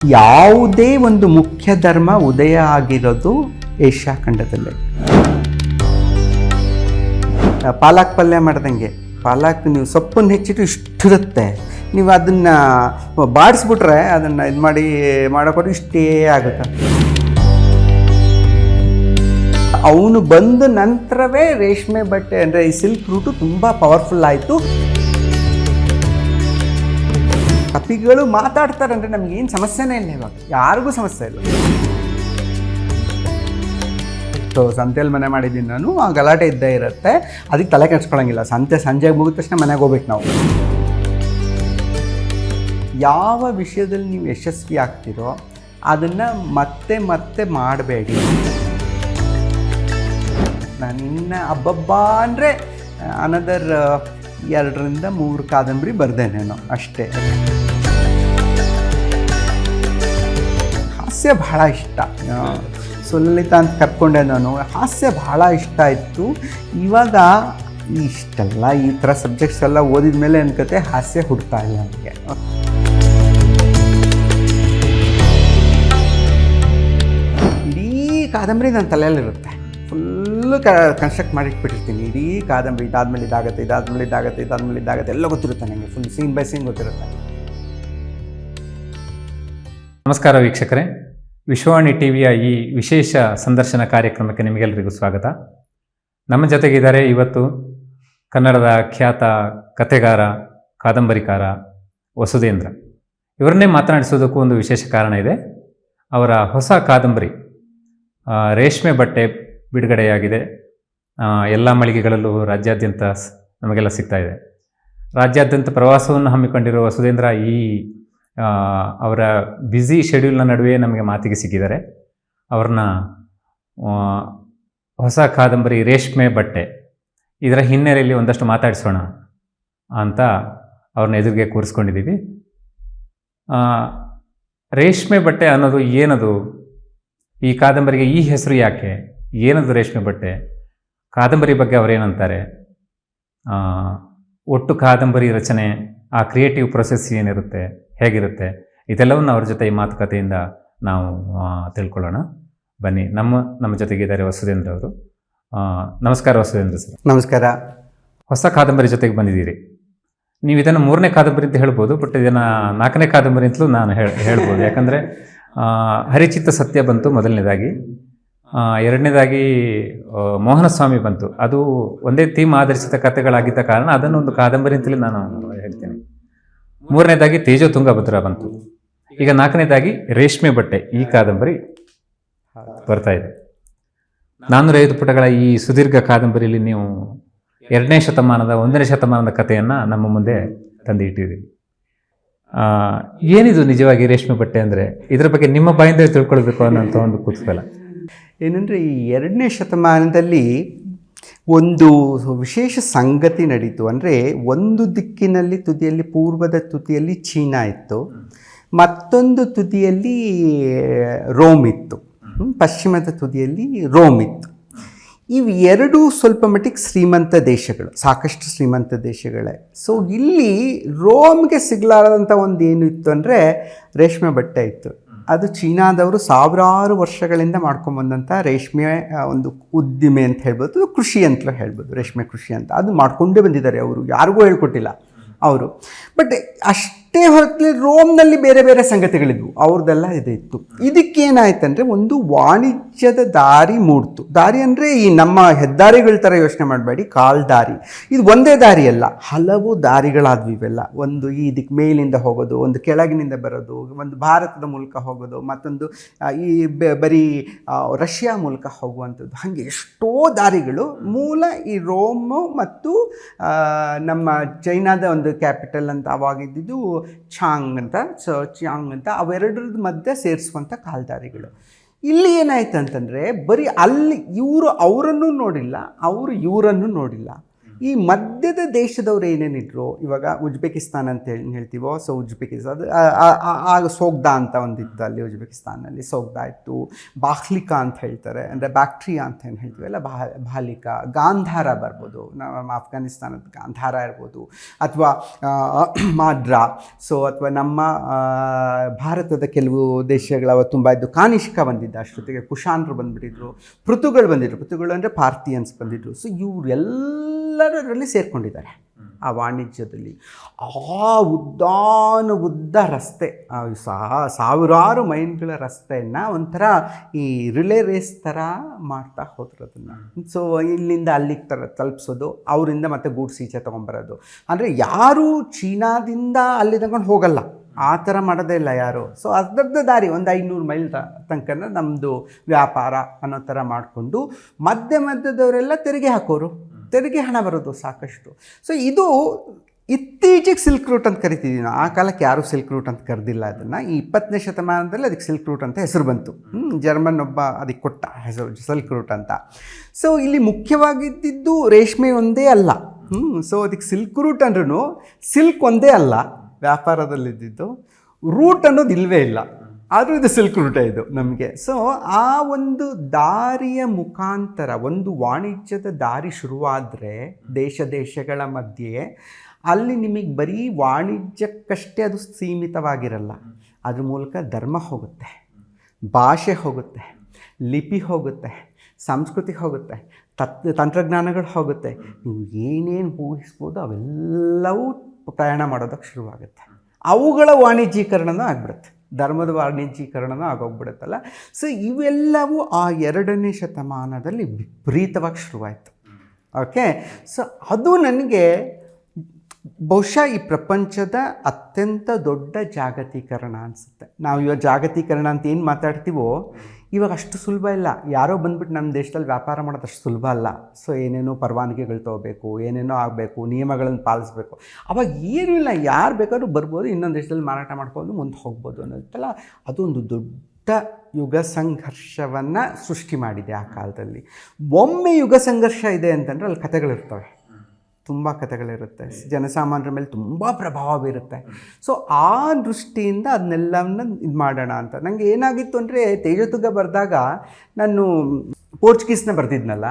ಯಾವುದೇ ಒಂದು ಮುಖ್ಯ ಧರ್ಮ ಉದಯ ಆಗಿರೋದು ಏಷ್ಯಾ ಖಂಡದಲ್ಲೇ. ಪಾಲಕ್ ಪಲ್ಯ ಮಾಡ್ದಂಗೆ, ಪಾಲಕ್ ನೀವು ಸೊಪ್ಪನ್ನು ಹೆಚ್ಚಿಟ್ಟು ಇಷ್ಟಿರುತ್ತೆ, ನೀವು ಅದನ್ನು ಬಾಡಿಸ್ಬಿಟ್ರೆ ಅದನ್ನು ಇದು ಮಾಡೋಕೊಟ್ಟು ಇಷ್ಟೇ ಆಗುತ್ತೆ. ಅವನು ಬಂದ ನಂತರವೇ ರೇಷ್ಮೆ ಬಟ್ಟೆ ಅಂದರೆ ಈ ಸಿಲ್ಕ್ ರೂಟು ತುಂಬ ಪವರ್ಫುಲ್ ಆಯಿತು. ಕಪಿಗಳು ಮಾತಾಡ್ತಾರೆ ಅಂದರೆ ನಮಗೇನು ಸಮಸ್ಯೆನೇ ಇಲ್ಲ, ಇವಾಗ ಯಾರಿಗೂ ಸಮಸ್ಯೆ ಇಲ್ಲ. ಸಂತೆಯಲ್ಲಿ ಮನೆ ಮಾಡಿದ್ದೀನಿ ನಾನು, ಆ ಗಲಾಟೆ ಇದ್ದೇ ಇರುತ್ತೆ, ಅದಕ್ಕೆ ತಲೆ ಕೆಡ್ಸ್ಕೊಳಂಗಿಲ್ಲ. ಸಂಜೆಗೆ ಮುಗಿದ ತಕ್ಷಣ ಮನೆಗೆ ಹೋಗ್ಬೇಕು ನಾವು. ಯಾವ ವಿಷಯದಲ್ಲಿ ನೀವು ಯಶಸ್ವಿ ಆಗ್ತಿರೋ ಅದನ್ನು ಮತ್ತೆ ಮತ್ತೆ ಮಾಡಬೇಡಿ. ನಾನು ಇನ್ನು ಹಬ್ಬಬ್ಬ ಅಂದರೆ ಅನದರ್ 2 to 3 ಕಾದಂಬರಿ ಬರ್ದೇನೇನೋ ಅಷ್ಟೇ. ಹಾಸ್ಯ ಬಹಳ ಇಷ್ಟ. ಸುಲಲಿತ ಅಂತ ಕರ್ಕೊಂಡೆ ನಾನು, ಹಾಸ್ಯ ಬಹಳ ಇಷ್ಟ ಇತ್ತು. ಇವಾಗ ಇಷ್ಟೆಲ್ಲ ಈ ಥರ ಸಬ್ಜೆಕ್ಟ್ಸ್ ಎಲ್ಲ ಓದಿದ ಮೇಲೆ ಅನ್ಕತೆ ಹಾಸ್ಯ ಹುಡ್ತಾ ಇಲ್ಲ ನನಗೆ. ಇಡೀ ಕಾದಂಬರಿ ನನ್ನ ತಲೆಯಲ್ಲಿರುತ್ತೆ, ಫುಲ್ಲು ಕನ್ಸ್ಟ್ರಕ್ಟ್ ಮಾಡಿಟ್ಬಿಟ್ಟಿರ್ತೀನಿ. ಇಡೀ ಕಾದಂಬರಿ ಇದಾದ್ಮೇಲೆ ಇದಾಗುತ್ತೆ, ಇದಾದ್ಮೇಲೆ ಇದಾಗುತ್ತೆ, ಇದಾದ್ಮೇಲೆ ಇದಾಗುತ್ತೆ, ಎಲ್ಲ ಗೊತ್ತಿರುತ್ತೆ ನನಗೆ. ಫುಲ್ ಸೀನ್ ಬೈ ಸೀನ್ ಗೊತ್ತಿರುತ್ತೆ. ನಮಸ್ಕಾರ ವೀಕ್ಷಕರೇ, ವಿಶ್ವವಾಣಿ ಟಿವಿಯ ಈ ವಿಶೇಷ ಸಂದರ್ಶನ ಕಾರ್ಯಕ್ರಮಕ್ಕೆ ನಿಮಗೆಲ್ಲರಿಗೂ ಸ್ವಾಗತ. ನಮ್ಮ ಜೊತೆಗಿದ್ದಾರೆ ಇವತ್ತು ಕನ್ನಡದ ಖ್ಯಾತ ಕಥೆಗಾರ, ಕಾದಂಬರಿಕಾರ ವಸುಧೇಂದ್ರ. ಇವರನ್ನೇ ಮಾತನಾಡಿಸೋದಕ್ಕೂ ಒಂದು ವಿಶೇಷ ಕಾರಣ ಇದೆ. ಅವರ ಹೊಸ ಕಾದಂಬರಿ ರೇಷ್ಮೆ ಬಟ್ಟೆ ಬಿಡುಗಡೆಯಾಗಿದೆ. ಎಲ್ಲ ಮಳಿಗೆಗಳಲ್ಲೂ ರಾಜ್ಯಾದ್ಯಂತ ನಮಗೆಲ್ಲ ಸಿಗ್ತಾ ಇದೆ. ರಾಜ್ಯಾದ್ಯಂತ ಪ್ರವಾಸವನ್ನು ಹಮ್ಮಿಕೊಂಡಿರುವ ವಸುಧೇಂದ್ರ ಈ ಅವರ ಬ್ಯುಸಿ ಶೆಡ್ಯೂಲ್ನ ನಡುವೆ ನಮಗೆ ಮಾತಿಗೆ ಸಿಕ್ಕಿದ್ದಾರೆ. ಅವ್ರನ್ನ ಹೊಸ ಕಾದಂಬರಿ ರೇಷ್ಮೆ ಬಟ್ಟೆ ಇದರ ಹಿನ್ನೆಲೆಯಲ್ಲಿ ಒಂದಷ್ಟು ಮಾತಾಡಿಸೋಣ ಅಂತ ಅವ್ರನ್ನ ಎದುರಿಗೆ ಕೂರಿಸ್ಕೊಂಡಿದ್ದೀವಿ. ರೇಷ್ಮೆ ಬಟ್ಟೆ ಅನ್ನೋದು ಏನದು, ಈ ಕಾದಂಬರಿಗೆ ಈ ಹೆಸರು ಯಾಕೆ, ಏನದು ರೇಷ್ಮೆ ಬಟ್ಟೆ, ಕಾದಂಬರಿ ಬಗ್ಗೆ ಅವರೇನಂತಾರೆ, ಒಟ್ಟು ಕಾದಂಬರಿ ರಚನೆ, ಆ ಕ್ರಿಯೇಟಿವ್ ಪ್ರೊಸೆಸ್ ಏನಿರುತ್ತೆ, ಹೇಗಿರುತ್ತೆ, ಇದೆಲ್ಲವನ್ನು ಅವ್ರ ಜೊತೆ ಈ ಮಾತುಕತೆಯಿಂದ ನಾವು ತಿಳ್ಕೊಳ್ಳೋಣ. ಬನ್ನಿ. ನಮ್ಮ ಜೊತೆಗಿದ್ದಾರೆ ವಸುಧೇಂದ್ರ ಅವರು. ನಮಸ್ಕಾರ ವಸುಧೇಂದ್ರ ಸರ್. ನಮಸ್ಕಾರ. ಹೊಸ ಕಾದಂಬರಿ ಜೊತೆಗೆ ಬಂದಿದ್ದೀರಿ. ನೀವು ಇದನ್ನು 3ನೇ ಕಾದಂಬರಿ ಅಂತ ಹೇಳ್ಬೋದು, ಬಟ್ ಇದನ್ನು 4ನೇ ಕಾದಂಬರಿ ಅಂತಲೂ ನಾನು ಹೇಳ್ಬೋದು. ಯಾಕಂದರೆ ಹರಿಚಿತ್ತ ಸತ್ಯ ಬಂತು ಮೊದಲನೇದಾಗಿ, 2ನೇದಾಗಿ ಮೋಹನಸ್ವಾಮಿ ಬಂತು. ಅದು ಒಂದೇ ಥೀಮ್ ಆಧರಿಸಿದ ಕಥೆಗಳಾಗಿದ್ದ ಕಾರಣ ಅದನ್ನು ಒಂದು ಕಾದಂಬರಿ ಅಂತಲೇ ನಾನು ಹೇಳ್ತೀನಿ. 3ನೇದಾಗಿ ತೇಜೋ ತುಂಗಭದ್ರ ಬಂತು. ಈಗ 4ನೇದಾಗಿ ರೇಷ್ಮೆ ಬಟ್ಟೆ ಈ ಕಾದಂಬರಿ ಬರ್ತಾ ಇದೆ. 405 ಪುಟಗಳ ಈ ಸುದೀರ್ಘ ಕಾದಂಬರಿಯಲ್ಲಿ ನೀವು 2ನೇ ಶತಮಾನದ 1ನೇ ಶತಮಾನದ ಕಥೆಯನ್ನು ನಮ್ಮ ಮುಂದೆ ತಂದು ಇಟ್ಟಿದ್ದೀರಿ. ಏನಿದು ನಿಜವಾಗಿ ರೇಷ್ಮೆ ಬಟ್ಟೆ ಅಂದರೆ, ಇದರ ಬಗ್ಗೆ ನಿಮ್ಮ ಬಾಯಿಂದ ತಿಳ್ಕೊಳ್ಬೇಕು ಅನ್ನೋಂಥ ಒಂದು ಕುತೂಹಲ. ಏನಂದರೆ ಈ 2ನೇ ಶತಮಾನದಲ್ಲಿ ಒಂದು ವಿಶೇಷ ಸಂಗತಿ ನಡೀತು. ಅಂದರೆ ಒಂದು ದಿಕ್ಕಿನಲ್ಲಿ ತುದಿಯಲ್ಲಿ, ಪೂರ್ವದ ತುದಿಯಲ್ಲಿ ಚೀನಾ ಇತ್ತು, ಮತ್ತೊಂದು ತುದಿಯಲ್ಲಿ ರೋಮ್ ಇತ್ತು, ಪಶ್ಚಿಮದ ತುದಿಯಲ್ಲಿ ರೋಮ್ ಇತ್ತು. ಇವು ಎರಡೂ ಸ್ವಲ್ಪ ಮಟ್ಟಿಗೆ ಶ್ರೀಮಂತ ದೇಶಗಳು, ಸಾಕಷ್ಟು ಶ್ರೀಮಂತ ದೇಶಗಳೇ. ಸೊ ಇಲ್ಲಿ ರೋಮ್ಗೆ ಸಿಗಲಾರದಂಥ ಒಂದು ಏನು ಇತ್ತು ಅಂದರೆ ರೇಷ್ಮೆ ಬಟ್ಟೆ ಇತ್ತು. ಅದು ಚೀನಾದವರು ಸಾವಿರಾರು ವರ್ಷಗಳಿಂದ ಮಾಡ್ಕೊಂಬಂದಂಥ ರೇಷ್ಮೆ ಒಂದು ಉದ್ದಿಮೆ ಅಂತ ಹೇಳ್ಬೋದು, ಕೃಷಿ ಅಂತಲೂ ಹೇಳ್ಬೋದು, ರೇಷ್ಮೆ ಕೃಷಿ ಅಂತ. ಅದು ಮಾಡ್ಕೊಂಡೇ ಬಂದಿದ್ದಾರೆ ಅವರು, ಯಾರಿಗೂ ಹೇಳ್ಕೊಟ್ಟಿಲ್ಲ ಅವರು. ಬಟ್ ಅಷ್ಟೇ ಹೊರತು ರೋಮ್ನಲ್ಲಿ ಬೇರೆ ಬೇರೆ ಸಂಗತಿಗಳಿದ್ವು, ಅವ್ರದ್ದೆಲ್ಲ ಇತ್ತು. ಇದಕ್ಕೇನಾಯ್ತಂದರೆ ಒಂದು ವಾಣಿಜ್ಯದ ದಾರಿ ಮೂಡ್ತು. ದಾರಿ ಅಂದರೆ ಈ ನಮ್ಮ ಹೆದ್ದಾರಿಗಳ ಥರ ಯೋಚನೆ ಮಾಡಬೇಡಿ, ಕಾಲ್ ದಾರಿ. ಇದು ಒಂದೇ ದಾರಿ ಅಲ್ಲ, ಹಲವು ದಾರಿಗಳಾದ್ವು ಇವೆಲ್ಲ. ಒಂದು ಈ ದಿಕ್ಕು ಮೇಲಿಂದ ಹೋಗೋದು, ಒಂದು ಕೆಳಗಿನಿಂದ ಬರೋದು, ಒಂದು ಭಾರತದ ಮೂಲಕ ಹೋಗೋದು, ಮತ್ತೊಂದು ಈ ಬರೀ ರಷ್ಯಾ ಮೂಲಕ ಹೋಗುವಂಥದ್ದು. ಹಾಗೆ ಎಷ್ಟೋ ದಾರಿಗಳು. ಮೂಲ ಈ ರೋಮು ಮತ್ತು ನಮ್ಮ ಚೈನಾದ ಒಂದು ಕ್ಯಾಪಿಟಲ್ ಅಂತ ಅವಾಗಿದ್ದು ಚಾಂಗ್ ಅಂತ ಅವೆರಡರದ ಮಧ್ಯೆ ಸೇರಿಸುವಂಥ ಕಾಲ್ದಾರಿಗಳು. ಇಲ್ಲಿ ಏನಾಯ್ತು ಅಂತಂದರೆ, ಬರೀ ಅಲ್ಲಿ ಇವರು ಅವರನ್ನು ನೋಡಿಲ್ಲ, ಅವರು ಇವರನ್ನು ನೋಡಿಲ್ಲ. ಈ ಮಧ್ಯದ ದೇಶದವ್ರು ಏನೇನಿದ್ರು, ಇವಾಗ ಉಜ್ಬೇಕಿಸ್ತಾನ್ ಅಂತ ಹೇಳ್ತೀವೋ, ಸೊ ಉಜ್ಬೇಕಿಸ್ತಾನ್ ಅದು ಆಗ ಸೋಗ್ದಾ ಅಂತ ಒಂದಿತ್ತು ಅಲ್ಲಿ ಉಜ್ಬೇಕಿಸ್ತಾನಲ್ಲಿ, ಸೋಗ್ದಾ ಇತ್ತು. ಬಾಹ್ಲಿಕಾ ಅಂತ ಹೇಳ್ತಾರೆ, ಅಂದರೆ ಬ್ಯಾಕ್ಟ್ರಿಯಾ ಅಂತ ಏನು ಹೇಳ್ತೀವಲ್ಲ, ಬಾಹ್ಲಿಕಾ. ಗಾಂಧಾರ ಬರ್ಬೋದು, ನಮ್ಮ ಅಫ್ಘಾನಿಸ್ತಾನದ ಗಾಂಧಾರ ಇರ್ಬೋದು, ಅಥವಾ ಮಾಡ್ರಾ. ಸೊ ಅಥವಾ ನಮ್ಮ ಭಾರತದ ಕೆಲವು ದೇಶಗಳ ತುಂಬ ಇದ್ದು, ಕಾನಿಷ್ಕ ಬಂದಿದ್ದ, ಅಷ್ಟೊತ್ತಿಗೆ ಕುಶಾನ್ರು ಬಂದುಬಿಟ್ಟಿದ್ರು, ಪೃಥುಗಳು ಬಂದಿದ್ರು. ಪೃಥುಗಳು ಅಂದರೆ ಪಾರ್ಥಿಯನ್ಸ್ ಬಂದಿದ್ರು. ಸೊ ಇವರೆಲ್ಲರಲ್ಲಿ ಸೇರ್ಕೊಂಡಿದ್ದಾರೆ ಆ ವಾಣಿಜ್ಯದಲ್ಲಿ. ಆ ಉದ್ದ ರಸ್ತೆ, ಸಾವಿರಾರು ಮೈಲ್ಗಳ ರಸ್ತೆಯನ್ನು ಒಂಥರ ಈ ರಿಲೇ ರೇಸ್ ಥರ ಮಾಡ್ತಾ ಹೋದ್ರು ಅದನ್ನು. ಸೊ ಇಲ್ಲಿಂದ ಅಲ್ಲಿಗೆ ತಲುಪಿಸೋದು, ಅವರಿಂದ ಮತ್ತೆ ಗೂಡ್ಸ್ ಈಚೆ ತೊಗೊಂಬರೋದು. ಅಂದರೆ ಯಾರೂ ಚೀನಾದಿಂದ ಅಲ್ಲಿ ತಗೊಂಡು ಹೋಗಲ್ಲ, ಆ ಥರ ಮಾಡೋದೇ ಇಲ್ಲ ಯಾರು. ಸೊ ಅದರದ್ದು ದಾರಿ ಒಂದು 500 ಮೈಲ್ ತನಕ ನಮ್ಮದು ವ್ಯಾಪಾರ ಅನ್ನೋ ಥರ ಮಾಡಿಕೊಂಡು ಮಧ್ಯದವರೆಲ್ಲ ತೆರಿಗೆ ಹಾಕೋರು, ತೆರಿಗೆ ಹಣ ಬರೋದು ಸಾಕಷ್ಟು. ಸೊ ಇದು ಇತ್ತೀಚೆಗೆ ಸಿಲ್ಕ್ ರೂಟ್ ಅಂತ ಕರಿತಿದ್ದೀವಿ ನಾವು. ಆ ಕಾಲಕ್ಕೆ ಯಾರೂ ಸಿಲ್ಕ್ ರೂಟ್ ಅಂತ ಕರೆದಿಲ್ಲ ಅದನ್ನು. ಈ 20ನೇ ಶತಮಾನದಲ್ಲಿ ಅದಕ್ಕೆ ಸಿಲ್ಕ್ ರೂಟ್ ಅಂತ ಹೆಸರು ಬಂತು. ಜರ್ಮನ್ ಒಬ್ಬ ಅದಕ್ಕೆ ಕೊಟ್ಟ ಹೆಸರು ಸಿಲ್ಕ್ ರೂಟ್ ಅಂತ. ಸೊ ಇಲ್ಲಿ ಮುಖ್ಯವಾಗಿದ್ದು ರೇಷ್ಮೆ ಒಂದೇ ಅಲ್ಲ. ಸೊ ಅದಕ್ಕೆ ಸಿಲ್ಕ್ ರೂಟ್ ಅಂದ್ರೂ ಸಿಲ್ಕ್ ಒಂದೇ ಅಲ್ಲ ವ್ಯಾಪಾರದಲ್ಲಿದ್ದು, ರೂಟ್ ಅನ್ನೋದು ಇಲ್ಲವೇ ಇಲ್ಲ. ಆದರೂ ಇದು ಸಿಲ್ಕ್ ರೂಟೇ ಇದು ನಮಗೆ. ಸೊ ಆ ಒಂದು ದಾರಿಯ ಮುಖಾಂತರ ಒಂದು ವಾಣಿಜ್ಯದ ದಾರಿ ಶುರುವಾದರೆ ದೇಶಗಳ ಮಧ್ಯೆ, ಅಲ್ಲಿ ನಿಮಗೆ ಬರೀ ವಾಣಿಜ್ಯಕ್ಕಷ್ಟೇ ಅದು ಸೀಮಿತವಾಗಿರಲ್ಲ. ಅದ್ರ ಮೂಲಕ ಧರ್ಮ ಹೋಗುತ್ತೆ, ಭಾಷೆ ಹೋಗುತ್ತೆ, ಲಿಪಿ ಹೋಗುತ್ತೆ, ಸಂಸ್ಕೃತಿ ಹೋಗುತ್ತೆ, ತಂತ್ರಜ್ಞಾನಗಳು ಹೋಗುತ್ತೆ. ನೀವು ಏನೇನು ಊಹಿಸ್ಬೋದು ಅವೆಲ್ಲವೂ ಪ್ರಯಾಣ ಮಾಡೋದಕ್ಕೆ ಶುರುವಾಗುತ್ತೆ. ಅವುಗಳ ವಾಣಿಜ್ಯೀಕರಣನೂ ಆಗಿಬಿಡುತ್ತೆ, ಧರ್ಮದ ವಾಣಿಜ್ಯೀಕರಣನೂ ಆಗೋಗ್ಬಿಡುತ್ತಲ್ಲ. ಸೊ ಇವೆಲ್ಲವೂ ಆ 2ನೇ ಶತಮಾನದಲ್ಲಿ ವಿಪರೀತವಾಗಿ ಶುರುವಾಯಿತು. ಓಕೆ. ಸೊ ಅದು ನನಗೆ ಬಹುಶಃ ಈ ಪ್ರಪಂಚದ ಅತ್ಯಂತ ದೊಡ್ಡ ಜಾಗತೀಕರಣ ಅನಿಸುತ್ತೆ. ನಾವು ಇವಾಗ ಜಾಗತೀಕರಣ ಅಂತ ಏನು ಮಾತಾಡ್ತೀವೋ ಇವಾಗ ಅಷ್ಟು ಸುಲಭ ಇಲ್ಲ. ಯಾರೋ ಬಂದ್ಬಿಟ್ಟು ನಮ್ಮ ದೇಶದಲ್ಲಿ ವ್ಯಾಪಾರ ಮಾಡೋದು ಅಷ್ಟು ಸುಲಭ ಅಲ್ಲ. ಸೊ ಏನೇನೋ ಪರವಾನಗಿಗಳು ತೊಗೋಬೇಕು, ಏನೇನೋ ಆಗಬೇಕು, ನಿಯಮಗಳನ್ನು ಪಾಲಿಸಬೇಕು. ಅವಾಗ ಏನೂ ಇಲ್ಲ, ಯಾರು ಬೇಕಾದ್ರೂ ಬರ್ಬೋದು, ಇನ್ನೊಂದು ದೇಶದಲ್ಲಿ ಮಾರಾಟ ಮಾಡ್ಕೊಂಡು ಮುಂದೆ ಹೋಗ್ಬೋದು ಅನ್ನೋದಲ್ಲ. ಅದೊಂದು ದೊಡ್ಡ ಯುಗ ಸಂಘರ್ಷವನ್ನು ಸೃಷ್ಟಿ ಮಾಡಿದೆ ಆ ಕಾಲದಲ್ಲಿ. ಒಮ್ಮೆ ಯುಗ ಸಂಘರ್ಷ ಇದೆ ಅಂತಂದರೆ ಅಲ್ಲಿ ಕಥೆಗಳಿರ್ತವೆ, ತುಂಬ ಕಥೆಗಳಿರುತ್ತೆ, ಜನಸಾಮಾನ್ಯರ ಮೇಲೆ ತುಂಬ ಪ್ರಭಾವ ಬೀರುತ್ತೆ. ಸೊ ಆ ದೃಷ್ಟಿಯಿಂದ ಅದನ್ನೆಲ್ಲವನ್ನು ಇದು ಮಾಡೋಣ ಅಂತ. ನನಗೆ ಏನಾಗಿತ್ತು ಅಂದರೆ, ತೇಜತುಗ ಬರೆದಾಗ ನಾನು ಪೋರ್ಚುಗೀಸ್ನ ಬರ್ತಿದ್ನಲ್ಲ,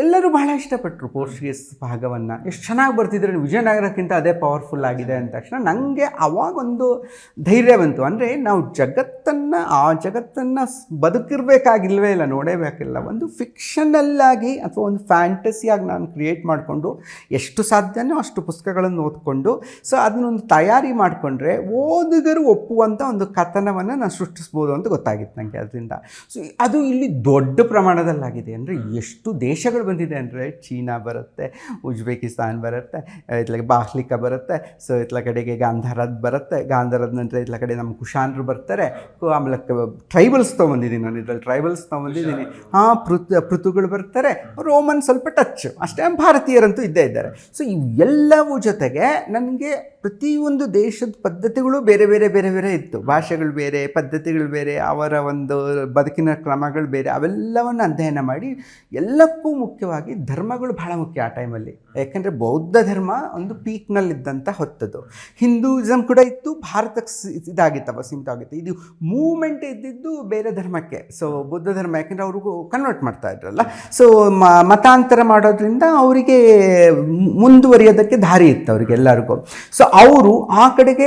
ಎಲ್ಲರೂ ಬಹಳ ಇಷ್ಟಪಟ್ಟರು ಪೋರ್ಚುಗೀಸ್ ಭಾಗವನ್ನು. ಎಷ್ಟು ಚೆನ್ನಾಗಿ ಬರ್ತಿದ್ರೆ, ವಿಜಯನಗರಕ್ಕಿಂತ ಅದೇ ಪವರ್ಫುಲ್ ಆಗಿದೆ ಅಂದ ತಕ್ಷಣ ನನಗೆ ಅವಾಗೊಂದು ಧೈರ್ಯ ಬಂತು. ಅಂದರೆ ನಾವು ಆ ಜಗತ್ತನ್ನು ಬದುಕಿರಬೇಕಾಗಿಲ್ವೇ ಇಲ್ಲ, ನೋಡೇಬೇಕಿಲ್ಲ. ಒಂದು ಫಿಕ್ಷನಲ್ಲಾಗಿ ಅಥವಾ ಒಂದು ಫ್ಯಾಂಟಸಿಯಾಗಿ ನಾನು ಕ್ರಿಯೇಟ್ ಮಾಡಿಕೊಂಡು ಎಷ್ಟು ಸಾಧ್ಯನೋ ಅಷ್ಟು ಪುಸ್ತಕಗಳನ್ನು ಓದ್ಕೊಂಡು, ಸೊ ಅದನ್ನೊಂದು ತಯಾರಿ ಮಾಡಿಕೊಂಡ್ರೆ ಓದುಗರು ಒಪ್ಪುವಂಥ ಒಂದು ಕಥನವನ್ನು ನಾನು ಸೃಷ್ಟಿಸ್ಬೋದು ಅಂತ ಗೊತ್ತಾಗಿತ್ತು ನನಗೆ ಅದರಿಂದ. ಸೊ ಅದು ಇಲ್ಲಿ ದೊಡ್ಡ ಪ್ರಮಾಣದಲ್ಲಾಗಿದೆ. ಅಂದರೆ ಎಷ್ಟು ದೇಶಗಳು ಬಂದಿದೆ ಅಂದರೆ, ಚೀನಾ ಬರುತ್ತೆ, ಉಜ್ಬೇಕಿಸ್ತಾನ್ ಬರುತ್ತೆ, ಇತ್ಲಾಗೆ ಬಾಹ್ಲಿಕಾ ಬರುತ್ತೆ, ಸೊ ಇತ್ಲ ಕಡೆಗೆ ಗಾಂಧಾರದ ಬರುತ್ತೆ, ಗಾಂಧಾರದ ನಂತರ ಇತ್ಲ ಕಡೆ ನಮ್ಮ ಕುಶಾನ್ರು ಬರ್ತಾರೆ, ಆಮೇಲೆ ಟ್ರೈಬಲ್ಸ್ ತೊಗೊಂಡಿದ್ದೀನಿ ನಾನು, ಇದರಲ್ಲಿ ಟ್ರೈಬಲ್ಸ್ ತೊಗೊಂಡಿದ್ದೀನಿ. ಪೃಥುಗಳು ಬರ್ತಾರೆ, ರೋಮನ್ ಸ್ವಲ್ಪ ಟಚ್ ಅಷ್ಟೇ, ಭಾರತೀಯರಂತೂ ಇದ್ದೇ ಇದ್ದಾರೆ. ಸೊ ಇವೆಲ್ಲವೂ ಜೊತೆಗೆ ನನಗೆ ಪ್ರತಿಯೊಂದು ದೇಶದ ಪದ್ಧತಿಗಳು ಬೇರೆ ಬೇರೆ ಬೇರೆ ಬೇರೆ ಇತ್ತು, ಭಾಷೆಗಳು ಬೇರೆ, ಪದ್ಧತಿಗಳು ಬೇರೆ, ಅವರ ಒಂದು ಬದುಕಿನ ಕ್ರಮಗಳು ಬೇರೆ, ಅವೆಲ್ಲವನ್ನು ಅಧ್ಯಯನ ಮಾಡಿ, ಎಲ್ಲಕ್ಕೂ ಮುಖ್ಯವಾಗಿ ಧರ್ಮಗಳು ಬಹಳ ಮುಖ್ಯ ಆ ಟೈಮಲ್ಲಿ. ಯಾಕೆಂದರೆ ಬೌದ್ಧ ಧರ್ಮ ಒಂದು ಪೀಕ್ನಲ್ಲಿದ್ದಂಥ ಹೊತ್ತದು, ಹಿಂದೂಯಿಸಮ್ ಕೂಡ ಇತ್ತು, ಭಾರತಕ್ಕೆ ಇದಾಗಿತ್ತವ ಸೀಮಿತ ಆಗಿತ್ತು. ಇದು ಮೂವ್ಮೆಂಟ್ ಇದ್ದಿದ್ದು ಬೇರೆ ಧರ್ಮಕ್ಕೆ. ಸೊ ಬೌದ್ಧ ಧರ್ಮ ಯಾಕೆಂದರೆ ಅವ್ರಿಗೂ ಕನ್ವರ್ಟ್ ಮಾಡ್ತಾ ಇದ್ರಲ್ಲ, ಸೊ ಮತಾಂತರ ಮಾಡೋದ್ರಿಂದ ಅವರಿಗೆ ಮುಂದುವರಿಯೋದಕ್ಕೆ ದಾರಿ ಇತ್ತು ಅವರಿಗೆಲ್ಲರಿಗೂ. ಸೊ ಅವರು ಆ ಕಡೆಗೆ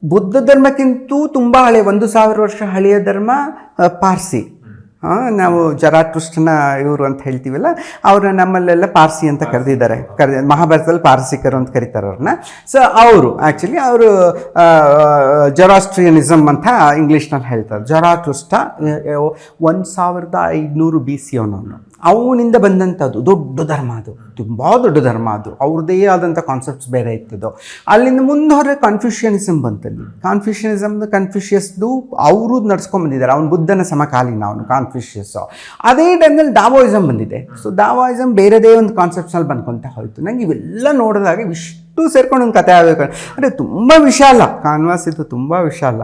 ಬುದ್ಧ ಧರ್ಮಕ್ಕಿಂತೂ ತುಂಬ ಹಳೆಯ 1000 ವರ್ಷ ಹಳೆಯ ಧರ್ಮ ಪಾರ್ಸಿ. ನಾವು ಜರಾಟ್ರುಸ್ಟನ ಇವರು ಅಂತ ಹೇಳ್ತೀವಲ್ಲ, ಅವ್ರನ್ನ ನಮ್ಮಲ್ಲೆಲ್ಲ ಪಾರ್ಸಿ ಅಂತ ಕರೆದಿದ್ದಾರೆ, ಮಹಾಭಾರತದಲ್ಲಿ ಪಾರ್ಸಿಕರು ಅಂತ ಕರೀತಾರೆ ಅವ್ರನ್ನ. ಸೊ ಅವರು ಆ್ಯಕ್ಚುಲಿ ಅವರು ಜೊರಾಸ್ಟ್ರಿಯನಿಸಮ್ ಅಂತ ಇಂಗ್ಲೀಷ್ನಲ್ಲಿ ಹೇಳ್ತಾರೆ. ಜರಾಟ್ರುಸ್ಟ 1500 BC ಅವನಿಂದ ಬಂದಂಥದ್ದು ದೊಡ್ಡ ಧರ್ಮ, ಅದು ತುಂಬ ದೊಡ್ಡ ಧರ್ಮ, ಅದು ಅವ್ರದ್ದೇ ಆದಂಥ ಕಾನ್ಸೆಪ್ಟ್ಸ್ ಬೇರೆ ಇತ್ತದು. ಅಲ್ಲಿಂದ ಮುಂದೆ ಹೊರಗೆ ಕಾನ್ಫ್ಯೂಷಿಯನಿಸಮ್ ಬಂತಲ್ಲಿ. ಕನ್ಫ್ಯೂಷಿಯಸ್ದು ಅವರು ನಡ್ಸ್ಕೊಂಡ್ಬಂದಿದ್ದಾರೆ, ಅವನು ಬುದ್ಧನ ಸಮಕಾಲೀನ ಅವನು ಕಾನ್ಫ್ಯೂಷಿಯಸ್ಸು. ಅದೇ ಟೈಮ್ನಲ್ಲಿ ದಾವೋಯಿಸಮ್ ಬಂದಿದೆ. ಸೊ ದಾವೋಯಿಸಮ್ ಬೇರೆದೇ ಒಂದು ಕಾನ್ಸೆಪ್ಟ್ಸ್ನಲ್ಲಿ ಬಂದ್ಕೊತ ಹೋಯಿತು. ನನಗೆ ಇವೆಲ್ಲ ನೋಡಿದಾಗ ಇಷ್ಟು ಸೇರ್ಕೊಂಡು ಒಂದು ಕತೆ ಆಗಬೇಕು ಅಂದರೆ ತುಂಬ ವಿಶಾಲ ಕಾನ್ವಾಸ್ ಇದು, ತುಂಬ ವಿಶಾಲ.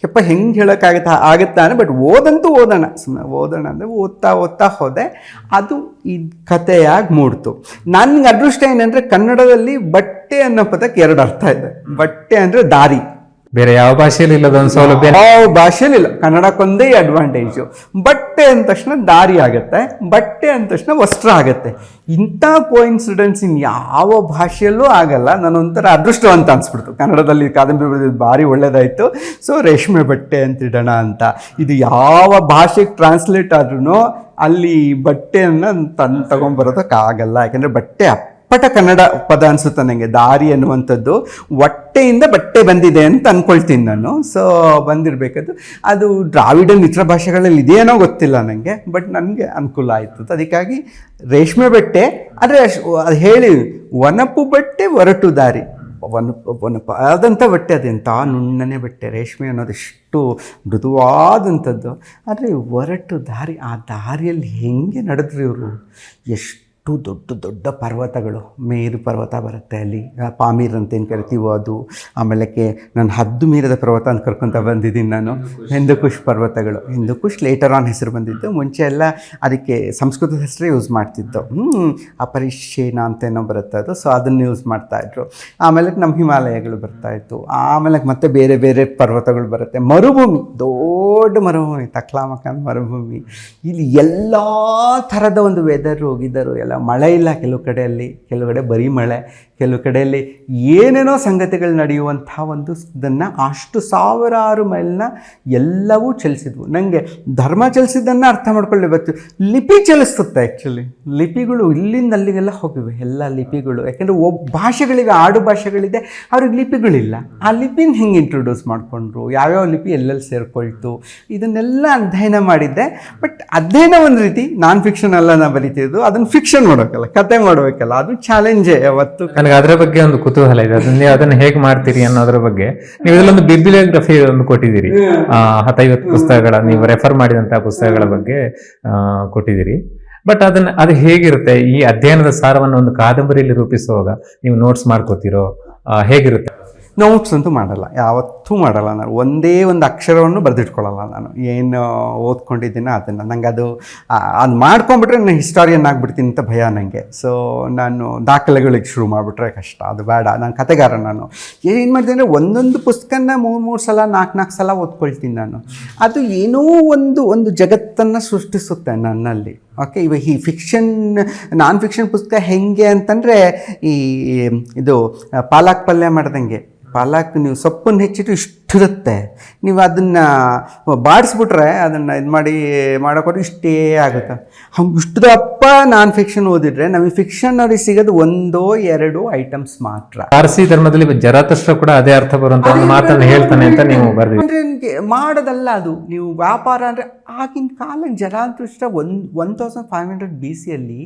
ಯಪ್ಪ ಹೆಂಗೆ ಆಗುತ್ತಾ ಅಂದರೆ ಬಟ್ ಓದೋಣ ಸುಮ್ಮನೆ ಓದೋಣ ಅಂದರೆ ಓದ್ತಾ ಹೋದೆ. ಅದು ಈ ಕಥೆಯಾಗಿ ಮೂಡ್ತು. ನನಗೆ ಅದೃಷ್ಟ ಏನಂದರೆ ಕನ್ನಡದಲ್ಲಿ ಬಟ್ಟೆ ಅನ್ನೋ ಪದಕ್ಕೆ 2 ಅರ್ಥ ಇದೆ. ಬಟ್ಟೆ ಅಂದರೆ ದಾರಿ, ಬೇರೆ ಯಾವ ಭಾಷೆಯಲ್ಲಿ ಇಲ್ಲದೊಂದು ಸೌಲಭ್ಯ ಯಾವ ಭಾಷೆಯಲ್ಲಿ ಇಲ್ಲ, ಕನ್ನಡಕ್ಕೊಂದೇ ಅಡ್ವಾಂಟೇಜು. ಬಟ್ಟೆ ಅಂದ ತಕ್ಷಣ ದಾರಿ ಆಗುತ್ತೆ, ಬಟ್ಟೆ ಅಂದ ತಕ್ಷಣ ವಸ್ತ್ರ ಆಗುತ್ತೆ. ಇಂಥ ಕೋಇನ್ಸಿಡೆನ್ಸ್ ಯಾವ ಭಾಷೆಯಲ್ಲೂ ಆಗಲ್ಲ. ನಾನೊಂಥರ ಅದೃಷ್ಟವಂತ ಅನ್ಸ್ಬಿಡ್ತು. ಕನ್ನಡದಲ್ಲಿ ಕಾದಂಬರಿ ಬರೆದಿದ್ದು ಭಾರಿ ಒಳ್ಳೇದಾಯಿತು. ಸೊ ರೇಷ್ಮೆ ಬಟ್ಟೆ ಅಂತಿಡೋಣ ಅಂತ. ಇದು ಯಾವ ಭಾಷೆಗೆ ಟ್ರಾನ್ಸ್ಲೇಟ್ ಆದ್ರೂ ಅಲ್ಲಿ ಬಟ್ಟೆಯನ್ನು ತಗೊಂಬರೋದಕ್ಕಾಗಲ್ಲ. ಯಾಕೆಂದರೆ ಬಟ್ಟೆ ಅಪ್ಪಟ ಕನ್ನಡ ಪದ ಅನಿಸುತ್ತೆ ನನಗೆ. ದಾರಿ ಅನ್ನುವಂಥದ್ದು ಹೊಟ್ಟೆಯಿಂದ ಬಟ್ಟೆ ಬಂದಿದೆ ಅಂತ ಅಂದ್ಕೊಳ್ತೀನಿ ನಾನು. ಸೊ ಬಂದಿರಬೇಕದು. ಅದು ದ್ರಾವಿಡನ್ ಇತರ ಭಾಷೆಗಳಲ್ಲಿ ಇದೇನೋ ಗೊತ್ತಿಲ್ಲ ನನಗೆ, ಬಟ್ ನನಗೆ ಅನುಕೂಲ ಆಯಿತು. ಅದಕ್ಕಾಗಿ ರೇಷ್ಮೆ ಬಟ್ಟೆ. ಆದರೆ ಅದು ಹೇಳಿ ಒನಪು ಬಟ್ಟೆ ಹೊರಟು ದಾರಿ. ಒನಪ ಆದಂಥ ಬಟ್ಟೆ, ಅದೆಂಥ ನುಣ್ಣನೆ ಬಟ್ಟೆ. ರೇಷ್ಮೆ ಅನ್ನೋದು ಎಷ್ಟು ಮೃದುವಾದಂಥದ್ದು. ಆದರೆ ಹೊರಟು ದಾರಿ, ಆ ದಾರಿಯಲ್ಲಿ ಹೆಂಗೆ ನಡೆದ್ರು ಇವರು. ಎಷ್ಟು ದೊಡ್ಡ ದೊಡ್ಡ ಪರ್ವತಗಳು, ಮೇರು ಪರ್ವತ ಬರುತ್ತೆ ಅಲ್ಲಿ, ಪಾಮೀರ್ ಅಂತ ಏನು ಕರಿತೀವೋ ಅದು. ಆಮೇಲೆ ನಾನು 10 ಮೀರದ ಪರ್ವತ ಅಂತ ಕರ್ಕೊತ ಬಂದಿದ್ದೀನಿ ನಾನು. ಹಿಂದೂಕುಷ್ ಪರ್ವತಗಳು. ಹಿಂದೂಕುಷ್ ಲೇಟರ್ ಆನ್ ಹೆಸರು ಬಂದಿದ್ದು. ಮುಂಚೆ ಎಲ್ಲ ಅದಕ್ಕೆ ಸಂಸ್ಕೃತದ ಹೆಸರೇ ಯೂಸ್ ಮಾಡ್ತಿದ್ದು. ಅಪರಿಶೇನ ಅಂತ ಏನೋ ಬರುತ್ತೆ ಅದು. ಸೊ ಅದನ್ನು ಯೂಸ್ ಮಾಡ್ತಾಯಿದ್ರು. ಆಮೇಲೆ ನಮ್ಮ ಹಿಮಾಲಯಗಳು ಬರ್ತಾಯಿತ್ತು. ಆಮೇಲೆ ಮತ್ತೆ ಬೇರೆ ಬೇರೆ ಪರ್ವತಗಳು ಬರುತ್ತೆ. ಮರುಭೂಮಿ, ದೊಡ್ಡ ಮರುಭೂಮಿ, ತಕ್ಲಾಮಕಾನ್ ಮರುಭೂಮಿ. ಇಲ್ಲಿ ಎಲ್ಲ ಥರದ ಒಂದು ವೆದರು ಗಿದರು ಎಲ್ಲ. ಮಳೆ ಇಲ್ಲ ಕೆಲವು ಕಡೆಯಲ್ಲಿ, ಕೆಲವು ಕಡೆ ಬರೀ ಮಳೆ, ಕೆಲವು ಕಡೆಯಲ್ಲಿ ಏನೇನೋ ಸಂಗತಿಗಳು ನಡೆಯುವಂಥ ಒಂದು ಇದನ್ನು ಅಷ್ಟು 1000 ಮೈಲ್ನ ಎಲ್ಲವೂ ಚಲಿಸಿದ್ವು. ನನಗೆ ಧರ್ಮ ಚಲಿಸಿದ್ದನ್ನು ಅರ್ಥ ಮಾಡ್ಕೊಳ್ಳಿ ಬತ್ತು. ಲಿಪಿ ಚಲಿಸುತ್ತೆ ಆ್ಯಕ್ಚುಲಿ. ಲಿಪಿಗಳು ಇಲ್ಲಿಂದ ಅಲ್ಲಿಗೆಲ್ಲ ಹೋಗಿವೆ ಎಲ್ಲ ಲಿಪಿಗಳು. ಯಾಕೆಂದರೆ ಭಾಷೆಗಳಿವೆ, ಆಡು ಭಾಷೆಗಳಿದೆ, ಅವ್ರಿಗೆ ಲಿಪಿಗಳಿಲ್ಲ. ಆ ಲಿಪಿನ ಹೆಂಗೆ ಇಂಟ್ರೊಡ್ಯೂಸ್ ಮಾಡಿಕೊಂಡ್ರು, ಯಾವ್ಯಾವ ಲಿಪಿ ಎಲ್ಲೆಲ್ಲಿ ಸೇರಿಕೊಳ್ತು, ಇದನ್ನೆಲ್ಲ ಅಧ್ಯಯನ ಮಾಡಿದ್ದೆ. ಬಟ್ ಅಧ್ಯಯನ ಒಂದು ರೀತಿ ನಾನ್ ಫಿಕ್ಷನ್ ಅಲ್ಲ ನಾನು ಬರೀತಿದ್ದು, ಅದನ್ನು ಫಿಕ್ಷನ್ ಮಾಡಬೇಕಲ್ಲ, ಕತೆ ಮಾಡಬೇಕಲ್ಲ, ಅದು ಚಾಲೆಂಜೇ ಯಾವತ್ತು. ನನಗೆ ಅದರ ಬಗ್ಗೆ ಒಂದು ಕುತೂಹಲ ಇದೆ. ಅದನ್ನ ಹೇಗೆ ಮಾಡ್ತೀರಿ ಅನ್ನೋದ್ರ ಬಗ್ಗೆ. ನೀವು ಇದರಲ್ಲೊಂದು ಬಿಬ್ಲಿಯೋಗ್ರಫಿ ಒಂದು ಕೊಟ್ಟಿದ್ದೀರಿ. 50 ಪುಸ್ತಕಗಳ, ನೀವು ರೆಫರ್ ಮಾಡಿದಂತಹ ಪುಸ್ತಕಗಳ ಬಗ್ಗೆ ಕೊಟ್ಟಿದ್ದೀರಿ. ಬಟ್ ಅದು ಹೇಗಿರುತ್ತೆ? ಈ ಅಧ್ಯಯನದ ಸಾರವನ್ನು ಒಂದು ಕಾದಂಬರಿಯಲ್ಲಿ ರೂಪಿಸುವಾಗ ನೀವು ನೋಟ್ಸ್ ಮಾಡ್ಕೋತಿರೋ, ಹೇಗಿರುತ್ತೆ? ನೋಟ್ಸ್ ಅಂತೂ ಮಾಡಲ್ಲ, ಯಾವತ್ತೂ ಮಾಡಲ್ಲ ನಾನು. ಒಂದೇ ಒಂದು ಅಕ್ಷರವನ್ನು ಬರೆದಿಟ್ಕೊಳ್ಳಲ್ಲ ನಾನು. ಏನು ಓದ್ಕೊಂಡಿದ್ದೀನೋ ಅದನ್ನು. ನಂಗೆ ಅದು ಮಾಡ್ಕೊಂಬಿಟ್ರೆ ನಾನು ಹಿಸ್ಟಾರಿಯನ್ ಆಗಿಬಿಡ್ತೀನಿ ಅಂತ ಭಯ ನನಗೆ. ಸೊ ನಾನು ದಾಖಲೆಗಳಿಗೆ ಶುರು ಮಾಡಿಬಿಟ್ರೆ ಕಷ್ಟ, ಅದು ಬೇಡ. ನಾನು ಕತೆಗಾರ. ನಾನು ಏನು ಮಾಡ್ತೀನಿ ಅಂದರೆ ಒಂದೊಂದು ಪುಸ್ತಕನ 3 ಸಲ 4 ಸಲ ಓದ್ಕೊಳ್ತೀನಿ ನಾನು. ಅದು ಏನೋ ಒಂದು ಜಗತ್ತನ್ನು ಸೃಷ್ಟಿಸುತ್ತೆ ನನ್ನಲ್ಲಿ. ಓಕೆ, ಇವಾಗ ಈ ನಾನ್ ಫಿಕ್ಷನ್ ಪುಸ್ತಕ ಹೆಂಗೆ ಅಂತಂದರೆ, ಇದು ಪಾಲಕ್ ಪಲ್ಯ ಮಾಡ್ದಂಗೆ. ಪಾಲಕ್ ನೀವು ಸೊಪ್ಪನ್ನು ಹೆಚ್ಚಿಟ್ಟು ಇಷ್ಟಿರುತ್ತೆ, ನೀವು ಅದನ್ನು ಬಾಡಿಸ್ಬಿಟ್ರೆ, ಅದನ್ನು ಇದು ಮಾಡೋಕೊಟ್ಟು ಇಷ್ಟೇ ಆಗುತ್ತೆ. ಹಂಗೆ ಇಷ್ಟದಪ್ಪ ನಾನ್ ಫಿಕ್ಷನ್ ಓದಿದ್ರೆ ನಮಗೆ ಫಿಕ್ಷನ್ ಅವ್ರಿಗೆ ಸಿಗೋದು 1-2 ಐಟಮ್ಸ್ ಮಾತ್ರ. ಪಾರ್ಸಿ ಧರ್ಮದಲ್ಲಿ ಜರಾತುಷ್ಟ್ರ ಕೂಡ ಅದೇ ಅರ್ಥ ಬರುವಂತ ಒಂದು ಮಾತನ್ನು ಹೇಳ್ತಾನೆ ಅಂತ ನೀವು ಬರ್ತೀವಿ. ಅಂದರೆ ಮಾಡೋದಲ್ಲ ಅದು. ನೀವು ವ್ಯಾಪಾರ ಅಂದರೆ ಆಗಿನ ಕಾಲಕ್ಕೆ ಜರಾತುಷ್ಟ್ರ 1500 BCಯಲ್ಲಿ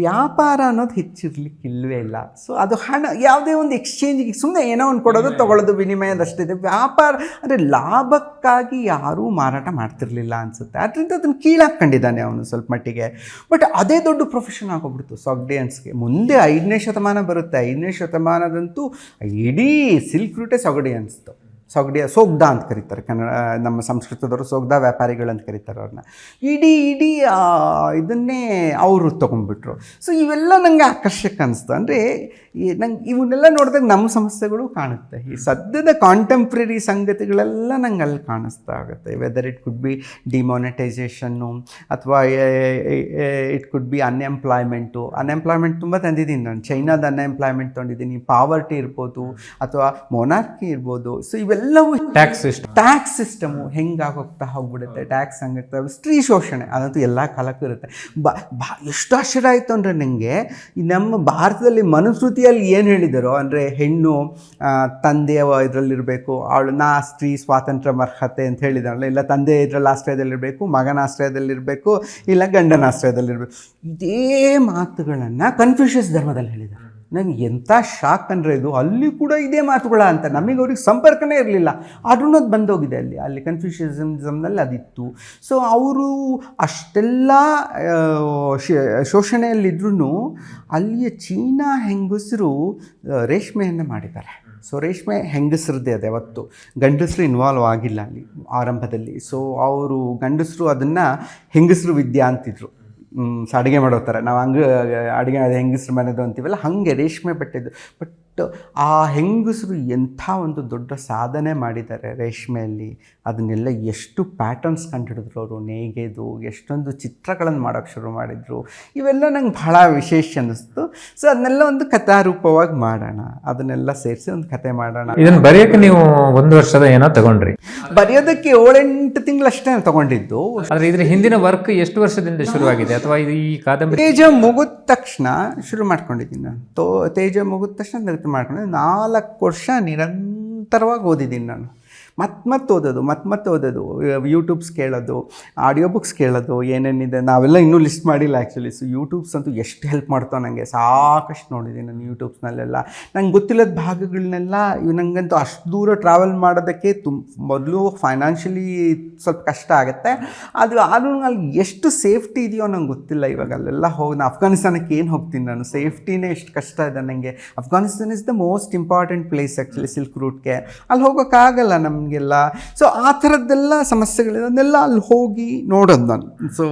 ವ್ಯಾಪಾರ ಅನ್ನೋದು ಹೆಚ್ಚಿರ್ಲಿಕ್ಕಿಲ್ವೇ ಇಲ್ಲ. ಸೊ ಅದು ಹಣ, ಯಾವುದೇ ಒಂದು ಎಕ್ಸ್ಚೇಂಜಿಗೆ ಸುಮ್ಮನೆ ಏನೋ ಒಂದು ಕೊಡೋದು ತಗೊಳ್ಳೋದು, ವಿನಿಮಯದಷ್ಟಿದೆ. ವ್ಯಾಪಾರ ಅಂದರೆ ಲಾಭಕ್ಕಾಗಿ ಯಾರೂ ಮಾರಾಟ ಮಾಡ್ತಿರ್ಲಿಲ್ಲ ಅನಿಸುತ್ತೆ. ಅದರಿಂದ ಅದನ್ನು ಕೀಳಾಕೊಂಡಿದ್ದಾನೆ ಅವನು ಸ್ವಲ್ಪ ಮಟ್ಟಿಗೆ. ಬಟ್ ಅದೇ ದೊಡ್ಡ ಪ್ರೊಫೆಷನ್ ಆಗೋಗ್ಬಿಡ್ತು ಸೊಗ್ಡಿಯನ್ಸ್ಗೆ. ಮುಂದೆ 5ನೇ ಶತಮಾನ ಬರುತ್ತೆ. 5ನೇ ಶತಮಾನದಂತೂ ಇಡೀ ಸಿಲ್ಕ್ ರೂಟೇ ಸೊಗಡಿಯನ್ಸ್ದು. ಸೋಗ್ದ ಅಂತ ಕರೀತಾರೆ ಕನ್ನಡ, ನಮ್ಮ ಸಂಸ್ಕೃತದವರು ಸೋಗ್ದ ವ್ಯಾಪಾರಿಗಳು ಅಂತ ಕರೀತಾರೆ ಅವ್ರನ್ನ. ಇಡೀ ಇದನ್ನೇ ಅವರು ತೊಗೊಂಡ್ಬಿಟ್ರು. ಸೊ ಇವೆಲ್ಲ ನನಗೆ ಆಕರ್ಷಕ ಅನಿಸ್ತು. ಅಂದರೆ ನಂಗೆ ಇವನ್ನೆಲ್ಲ ನೋಡಿದಾಗ ನಮ್ಮ ಸಮಸ್ಯೆಗಳು ಕಾಣುತ್ತೆ. ಈ ಸದ್ಯದ ಕಾಂಟೆಂಪ್ರರಿ ಸಂಗತಿಗಳೆಲ್ಲ ನಂಗೆ ಅಲ್ಲಿ ಕಾಣಿಸ್ತಾ ಆಗುತ್ತೆ. ವೆದರ್ ಇಟ್ ಕುಡ್ ಬಿ ಡಿಮಾನಿಟೈಸೇಷನ್ನು, ಅಥವಾ ಇಟ್ ಕುಡ್ ಬಿ ಅನ್ಎಂಪ್ಲಾಯ್ಮೆಂಟ್ ತುಂಬ ತಂದಿದ್ದೀನಿ ನಾನು. ಚೈನಾದ ಅನ್ಎಂಪ್ಲಾಯ್ಮೆಂಟ್ ತೊಗೊಂಡಿದ್ದೀನಿ. ಪಾವರ್ಟಿ ಇರ್ಬೋದು, ಅಥವಾ ಮೊನಾರ್ಕಿ ಇರ್ಬೋದು. ಸೊ ಇವೆಲ್ಲವೂ ಟ್ಯಾಕ್ಸ್ ಸಿಸ್ಟಮು ಹೆಂಗಾಗೋಗ್ತಾ ಹೋಗ್ಬಿಡುತ್ತೆ. ಟ್ಯಾಕ್ಸ್ ಹಂಗಿರ್ತವೆ. ಸ್ತ್ರೀ ಶೋಷಣೆ ಅದಂತೂ ಎಲ್ಲ ಕಾಲಕ್ಕೂ ಇರುತ್ತೆ. ಎಷ್ಟು ಆಶ್ಚರ್ಯ ಆಯಿತು ಅಂದರೆ ನನಗೆ, ನಮ್ಮ ಭಾರತದಲ್ಲಿ ಮನುಸ್ಮೃತಿಯಲ್ಲಿ ಏನು ಹೇಳಿದಾರೋ ಅಂದರೆ, ಹೆಣ್ಣು ತಂದೆಯ ಇದರಲ್ಲಿರಬೇಕು, ನಾ ಸ್ತ್ರೀ ಸ್ವಾತಂತ್ರ್ಯ ಅರ್ಹತೆ ಅಂತ ಹೇಳಿದಾರಲ್ಲ, ಇಲ್ಲ ತಂದೆ ಇದರಲ್ಲಿ ಆಶ್ರಯದಲ್ಲಿರಬೇಕು, ಮಗನ ಆಶ್ರಯದಲ್ಲಿರಬೇಕು, ಇಲ್ಲ ಗಂಡನ ಆಶ್ರಯದಲ್ಲಿರಬೇಕು. ಇದೇ ಮಾತುಗಳನ್ನು ಕನ್ಫ್ಯೂಷಿಯಸ್ ಧರ್ಮದಲ್ಲಿ ಹೇಳಿದ್ದಾರೆ. ನನಗೆ ಎಂಥ ಶಾಕ್ ಅಂದರೆ ಇದು, ಅಲ್ಲಿ ಕೂಡ ಇದೇ ಮಾತುಗಳ ಅಂತ. ನಮಗೆ ಅವ್ರಿಗೆ ಸಂಪರ್ಕನೇ ಇರಲಿಲ್ಲ, ಆದ್ರೂ ಅದು ಬಂದೋಗಿದೆ. ಅಲ್ಲಿ ಕನ್ಫ್ಯೂಷನಿಸಮ್ನಲ್ಲಿ ಅದಿತ್ತು. ಸೊ ಅವರು ಅಷ್ಟೆಲ್ಲ ಶೋಷಣೆಯಲ್ಲಿದ್ರೂ ಅಲ್ಲಿಯ ಚೀನಾ ಹೆಂಗಸರು ರೇಷ್ಮೆಯನ್ನು ಮಾಡಿದ್ದಾರೆ. ಸೊ ರೇಷ್ಮೆ ಹೆಂಗಸರದ್ದೇ ಅದು, ಯಾವತ್ತು ಗಂಡಸರು ಇನ್ವಾಲ್ವ್ ಆಗಿಲ್ಲ ಅಲ್ಲಿ ಆರಂಭದಲ್ಲಿ. ಸೊ ಅವರು ಗಂಡಸರು ಅದನ್ನು ಹೆಂಗಸರು ವಿದ್ಯಾ ಅಂತಿದ್ರು. ಅಡುಗೆ ಮಾಡೋ ಥರ ನಾವು ಅಡುಗೆ ಹೆಂಗಸ್ರು ಮನೆದು ಅಂತೀವಲ್ಲ, ಹಾಗೆ ರೇಷ್ಮೆ ಬಟ್ಟೆದು. ಬಟ್ ಆ ಹೆಂಗಸರು ಎಂಥ ಒಂದು ದೊಡ್ಡ ಸಾಧನೆ ಮಾಡಿದ್ದಾರೆ ರೇಷ್ಮೆಯಲ್ಲಿ. ಅದನ್ನೆಲ್ಲ ಎಷ್ಟು ಪ್ಯಾಟರ್ನ್ಸ್ ಕಂಡುಹಿಡಿದ್ರು ಅವರು, ನೇಯ್ಗೆದು ಎಷ್ಟೊಂದು ಚಿತ್ರಗಳನ್ನು ಮಾಡೋಕ್ಕೆ ಶುರು ಮಾಡಿದರು. ಇವೆಲ್ಲ ನಂಗೆ ಭಾಳ ವಿಶೇಷ ಅನ್ನಿಸ್ತು. ಸೊ ಅದನ್ನೆಲ್ಲ ಒಂದು ಕಥಾರೂಪವಾಗಿ ಮಾಡೋಣ, ಅದನ್ನೆಲ್ಲ ಸೇರಿಸಿ ಒಂದು ಕತೆ ಮಾಡೋಣ. ಇದನ್ನು ಬರೆಯೋಕ್ಕೆ ನೀವು 1 ವರ್ಷದ ಏನೋ ತಗೊಂಡ್ರಿ? ಬರೆಯೋದಕ್ಕೆ 7-8 ತಿಂಗಳಷ್ಟೇ ತಗೊಂಡಿದ್ದು. ಆದರೆ ಇದ್ರ ಹಿಂದಿನ ವರ್ಕ್ ಎಷ್ಟು ವರ್ಷದಿಂದ ಶುರುವಾಗಿದೆ, ಅಥವಾ ಇದು ಈ ಕಾದಂಬರಿ ತೇಜ ಮುಗಿದ ತಕ್ಷಣ ಶುರು ಮಾಡ್ಕೊಂಡಿದ್ದೀನಿ ನಾನು. ತೇಜ ಮುಗಿದ ತಕ್ಷಣ ಮಾಡ್ಕೊಂಡು 4 ವರ್ಷ ನಿರಂತರವಾಗಿ ಓದಿದ್ದೀನಿ ನಾನು. ಮತ್ತೆ ಓದೋದು, ಯೂಟ್ಯೂಬ್ಸ್ ಕೇಳೋದು, ಆಡಿಯೋ ಬುಕ್ಸ್ ಕೇಳೋದು, ಏನೇನಿದೆ ನಾವೆಲ್ಲ ಇನ್ನೂ ಲಿಸ್ಟ್ ಮಾಡಿಲ್ಲ ಆ್ಯಕ್ಚುಲಿ. ಸೊ ಯೂಟ್ಯೂಬ್ಸ್ ಅಂತೂ ಎಷ್ಟು ಹೆಲ್ಪ್ ಮಾಡ್ತಾವೆ ನನಗೆ, ಸಾಕಷ್ಟು ನೋಡಿದ್ದೀನಿ ನಾನು ಯೂಟ್ಯೂಬ್ಸ್ನಲ್ಲೆಲ್ಲ. ನಂಗೆ ಗೊತ್ತಿಲ್ಲದ ಭಾಗಗಳನ್ನೆಲ್ಲ ನನಗಂತೂ ಅಷ್ಟು ದೂರ ಟ್ರಾವೆಲ್ ಮಾಡೋದಕ್ಕೆ ಮೊದಲು ಫೈನಾನ್ಷಿಯಲಿ ಸ್ವಲ್ಪ ಕಷ್ಟ ಆಗುತ್ತೆ. ಆದರೂ ಅಲ್ಲಿ ಎಷ್ಟು ಸೇಫ್ಟಿ ಇದೆಯೋ ನಂಗೆ ಗೊತ್ತಿಲ್ಲ. ಇವಾಗ ಅಲ್ಲೆಲ್ಲ ಹೋಗಿ ನಾನು ಅಫ್ಘಾನಿಸ್ತಾನಕ್ಕೆ ಏನು ಹೋಗ್ತೀನಿ ನಾನು, ಸೇಫ್ಟಿನೇ ಎಷ್ಟು ಕಷ್ಟ ಇದೆ ನನಗೆ. Afghanistan is the most important place actually silk ರೂಟ್ಗೆ. ಅಲ್ಲಿ ಹೋಗೋಕ್ಕಾಗಲ್ಲ ನಮಗೆಲ್ಲ. ಸೊ ಆ ಥರದ್ದೆಲ್ಲ ಸಮಸ್ಯೆಗಳಿದೆ, ಅದನ್ನೆಲ್ಲ ಅಲ್ಲಿ ಹೋಗಿ ನೋಡೋದು ನಾನು. ಸೊ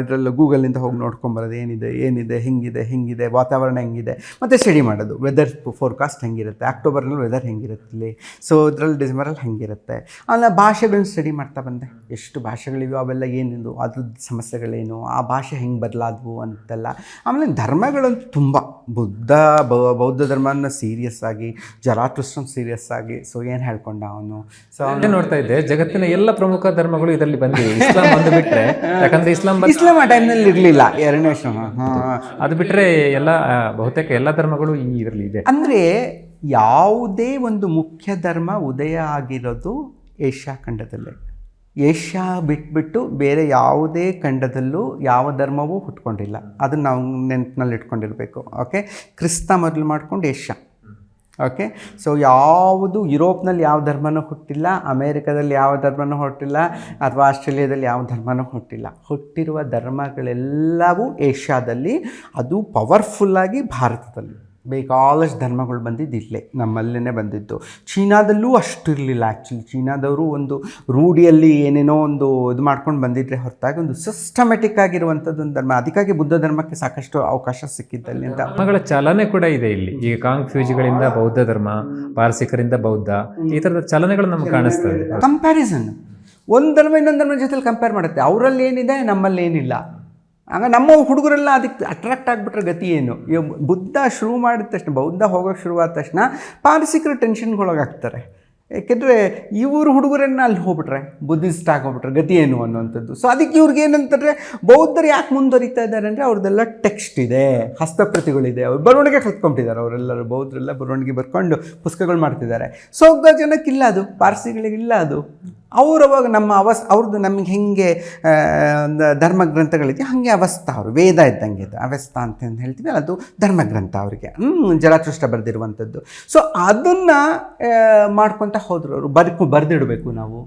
ಇದರಲ್ಲಿ ಗೂಗಲಿಂದ ಹೋಗಿ ನೋಡ್ಕೊಂಬರೋದು, ಏನಿದೆ ಹೆಂಗಿದೆ ವಾತಾವರಣ ಹೆಂಗಿದೆ, ಮತ್ತು ಸ್ಟಡಿ ಮಾಡೋದು. ವೆದರ್ ಫೋರ್ಕಾಸ್ಟ್ ಹೆಂಗಿರುತ್ತೆ, ಅಕ್ಟೋಬರ್ನಲ್ಲಿ ವೆದರ್ ಹೆಂಗಿರುತ್ತೆ ಇಲ್ಲಿ, ಸೊ ಇದರಲ್ಲಿ ಡಿಸೆಂಬರಲ್ಲಿ ಹೆಂಗಿರುತ್ತೆ. ಆಮೇಲೆ ಭಾಷೆಗಳನ್ನ ಸ್ಟಡಿ ಮಾಡ್ತಾ ಬಂದೆ, ಎಷ್ಟು ಭಾಷೆಗಳಿವೆ, ಅವೆಲ್ಲ ಏನಿದು, ಅದ್ರದ್ದು ಸಮಸ್ಯೆಗಳೇನು, ಆ ಭಾಷೆ ಹೆಂಗೆ ಬದಲಾದವು ಅಂತೆಲ್ಲ. ಆಮೇಲೆ ಧರ್ಮಗಳಂತೂ ತುಂಬ, ಬೌದ್ಧ ಧರ್ಮನ ಸೀರಿಯಸ್ ಆಗಿ, ಜರಾಥುಸ್ಟ್ರನ್ ಸೀರಿಯಸ್ ಆಗಿ. ಸೊ ಏನು ಹೇಳ್ಕೊಂಡ ಅವನು. ಸೊ ನೋಡ್ತಾ ಇದ್ದೆ, ಜಗತ್ತಿನ ಎಲ್ಲ ಪ್ರಮುಖ ಧರ್ಮಗಳು ಇದರಲ್ಲಿ ಬಂದಿವೆ. ಇಸ್ಲಾಂ ಒಂದು ಬಿಟ್ರೆ, ಯಾಕಂದ್ರೆ ಇಸ್ಲಾಂ ಆ ಟೈಮ್ನಲ್ಲಿ ಇರಲಿಲ್ಲ, 2ನೇ ವರ್ಷ. ಅದು ಬಿಟ್ಟರೆ ಎಲ್ಲ ಬಹುತೇಕ ಎಲ್ಲ ಧರ್ಮಗಳು ಇದರಲ್ಲಿ ಇದೆ. ಅಂದರೆ ಯಾವುದೇ ಒಂದು ಮುಖ್ಯ ಧರ್ಮ ಉದಯ ಆಗಿರೋದು ಏಷ್ಯಾ ಖಂಡದಲ್ಲೇ. ಏಷ್ಯಾ ಬಿಟ್ಬಿಟ್ಟು ಬೇರೆ ಯಾವುದೇ ಖಂಡದಲ್ಲೂ ಯಾವ ಧರ್ಮವೂ ಹುಟ್ಕೊಂಡಿಲ್ಲ. ಅದನ್ನು ನಾವು ನೆನಪಿನಲ್ಲಿ ಇಟ್ಕೊಂಡಿರಬೇಕು. ಓಕೆ, ಕ್ರಿಸ್ತ ಮೊದಲು ಮಾಡ್ಕೊಂಡು ಏಷ್ಯಾ. ಓಕೆ, ಸೊ ಯಾವುದು ಯುರೋಪ್ನಲ್ಲಿ ಯಾವ ಧರ್ಮನೂ ಹುಟ್ಟಿಲ್ಲ, ಅಮೇರಿಕಾದಲ್ಲಿ ಯಾವ ಧರ್ಮನೂ ಹುಟ್ಟಿಲ್ಲ, ಅಥವಾ ಆಸ್ಟ್ರೇಲಿಯಾದಲ್ಲಿ ಯಾವ ಧರ್ಮನೂ ಹುಟ್ಟಿಲ್ಲ. ಹುಟ್ಟಿರುವ ಧರ್ಮಗಳೆಲ್ಲವೂ ಏಷ್ಯಾದಲ್ಲಿ, ಅದು ಪವರ್ಫುಲ್ಲಾಗಿ ಭಾರತದಲ್ಲಿ. ಬೇಕಾದಷ್ಟು ಧರ್ಮಗಳು ಬಂದಿದ್ದು ಇಲ್ಲೇ, ನಮ್ಮಲ್ಲೇ ಬಂದಿದ್ದು. ಚೀನಾದಲ್ಲೂ ಅಷ್ಟು ಇರಲಿಲ್ಲ ಆ್ಯಕ್ಚುಲಿ. ಚೀನಾದವರು ಒಂದು ರೂಢಿಯಲ್ಲಿ ಏನೇನೋ ಒಂದು ಇದು ಮಾಡ್ಕೊಂಡು ಬಂದಿದ್ರೆ ಹೊರತಾಗಿ ಒಂದು ಸಿಸ್ಟಮೆಟಿಕ್ ಆಗಿರುವಂಥದ್ದು ಒಂದು ಧರ್ಮ. ಅದಕ್ಕಾಗಿ ಬುದ್ಧ ಧರ್ಮಕ್ಕೆ ಸಾಕಷ್ಟು ಅವಕಾಶ ಸಿಕ್ಕಿದ್ದಲ್ಲಿ ಅಂತ. ಧರ್ಮಗಳ ಚಲನೆ ಕೂಡ ಇದೆ ಇಲ್ಲಿ. ಈಗ ಕಾಂಗ್ಫ್ಯೂಜಿಗಳಿಂದ ಬೌದ್ಧ ಧರ್ಮ, ಪಾರಸಿಕರಿಂದ ಬೌದ್ಧ, ಈ ಥರದ ಚಲನೆಗಳು ನಮ್ಗೆ ಕಾಣಿಸ್ತದೆ. ಕಂಪ್ಯಾರಿಸನ್, ಒಂದು ಧರ್ಮ ಇನ್ನೊಂದು ಧರ್ಮದ ಜೊತೆಲಿ ಕಂಪೇರ್ ಮಾಡುತ್ತೆ. ಅವರಲ್ಲಿ ಏನಿದೆ ನಮ್ಮಲ್ಲಿ ಏನಿಲ್ಲ. ಆಗ ನಮ್ಮ ಹುಡುಗರೆಲ್ಲ ಅದಕ್ಕೆ ಅಟ್ರಾಕ್ಟ್ ಆಗಿಬಿಟ್ರೆ ಗತಿ ಏನು? ಬುದ್ಧ ಶುರು ಮಾಡಿದ ತಕ್ಷಣ, ಬೌದ್ಧ ಹೋಗೋಕ್ಕೆ ಶುರುವಾದ ತಕ್ಷಣ ಪಾರಸಿಕರು ಟೆನ್ಷನ್ಗೊಳಗಾಗ್ತಾರೆ. ಏಕೆಂದರೆ ಇವರು ಹುಡುಗರನ್ನ ಅಲ್ಲಿ ಹೋಗ್ಬಿಟ್ರೆ, ಬುದ್ಧಿಸ್ಟ್ ಆಗೋಗ್ಬಿಟ್ರೆ ಗತಿ ಏನು ಅನ್ನುವಂಥದ್ದು. ಸೊ ಅದಕ್ಕೆ ಇವ್ರಿಗೆ ಏನಂತಂದರೆ, ಬೌದ್ಧರು ಯಾಕೆ ಮುಂದುವರಿತಾ ಇದ್ದಾರೆ ಅಂದರೆ ಅವ್ರದ್ದೆಲ್ಲ ಟೆಕ್ಸ್ಟ್ ಇದೆ, ಹಸ್ತಪ್ರತಿಗಳಿದೆ, ಅವ್ರು ಬರವಣಿಗೆ ಕಲ್ತ್ಕೊಂಡಿದ್ದಾರೆ. ಅವರೆಲ್ಲರೂ ಬೌದ್ಧರೆಲ್ಲ ಬರವಣಿಗೆ ಬರ್ಕೊಂಡು ಪುಸ್ತಕಗಳು ಮಾಡ್ತಿದ್ದಾರೆ. ಸೊ ಜನಕ್ಕಿಲ್ಲ ಅದು, ಪಾರ್ಸಿಗಳಿಗಿಲ್ಲ ಅದು. ಅವಾಗ ನಮ್ಮ ಅವ್ರದ್ದು ನಮಗೆ ಹೆಂಗೆ ಧರ್ಮಗ್ರಂಥಗಳಿದೆ ಹಾಗೆ ಅವಸ್ಥಾ, ಅವರು ವೇದ ಇದ್ದಂಗೆ ಇದು ಅವಸ್ಥಾ ಅಂತ ಹೇಳ್ತೀವಿ, ಅದು ಧರ್ಮಗ್ರಂಥ ಅವರಿಗೆ. ಜರಾತುಷ್ಟ್ರ ಬರೆದಿರುವಂಥದ್ದು. ಸೊ ಅದನ್ನು ಮಾಡ್ಕೊತ ಹೋದ್ರು ಅವರು. ಬರೆದಿಡಬೇಕು ನಾವು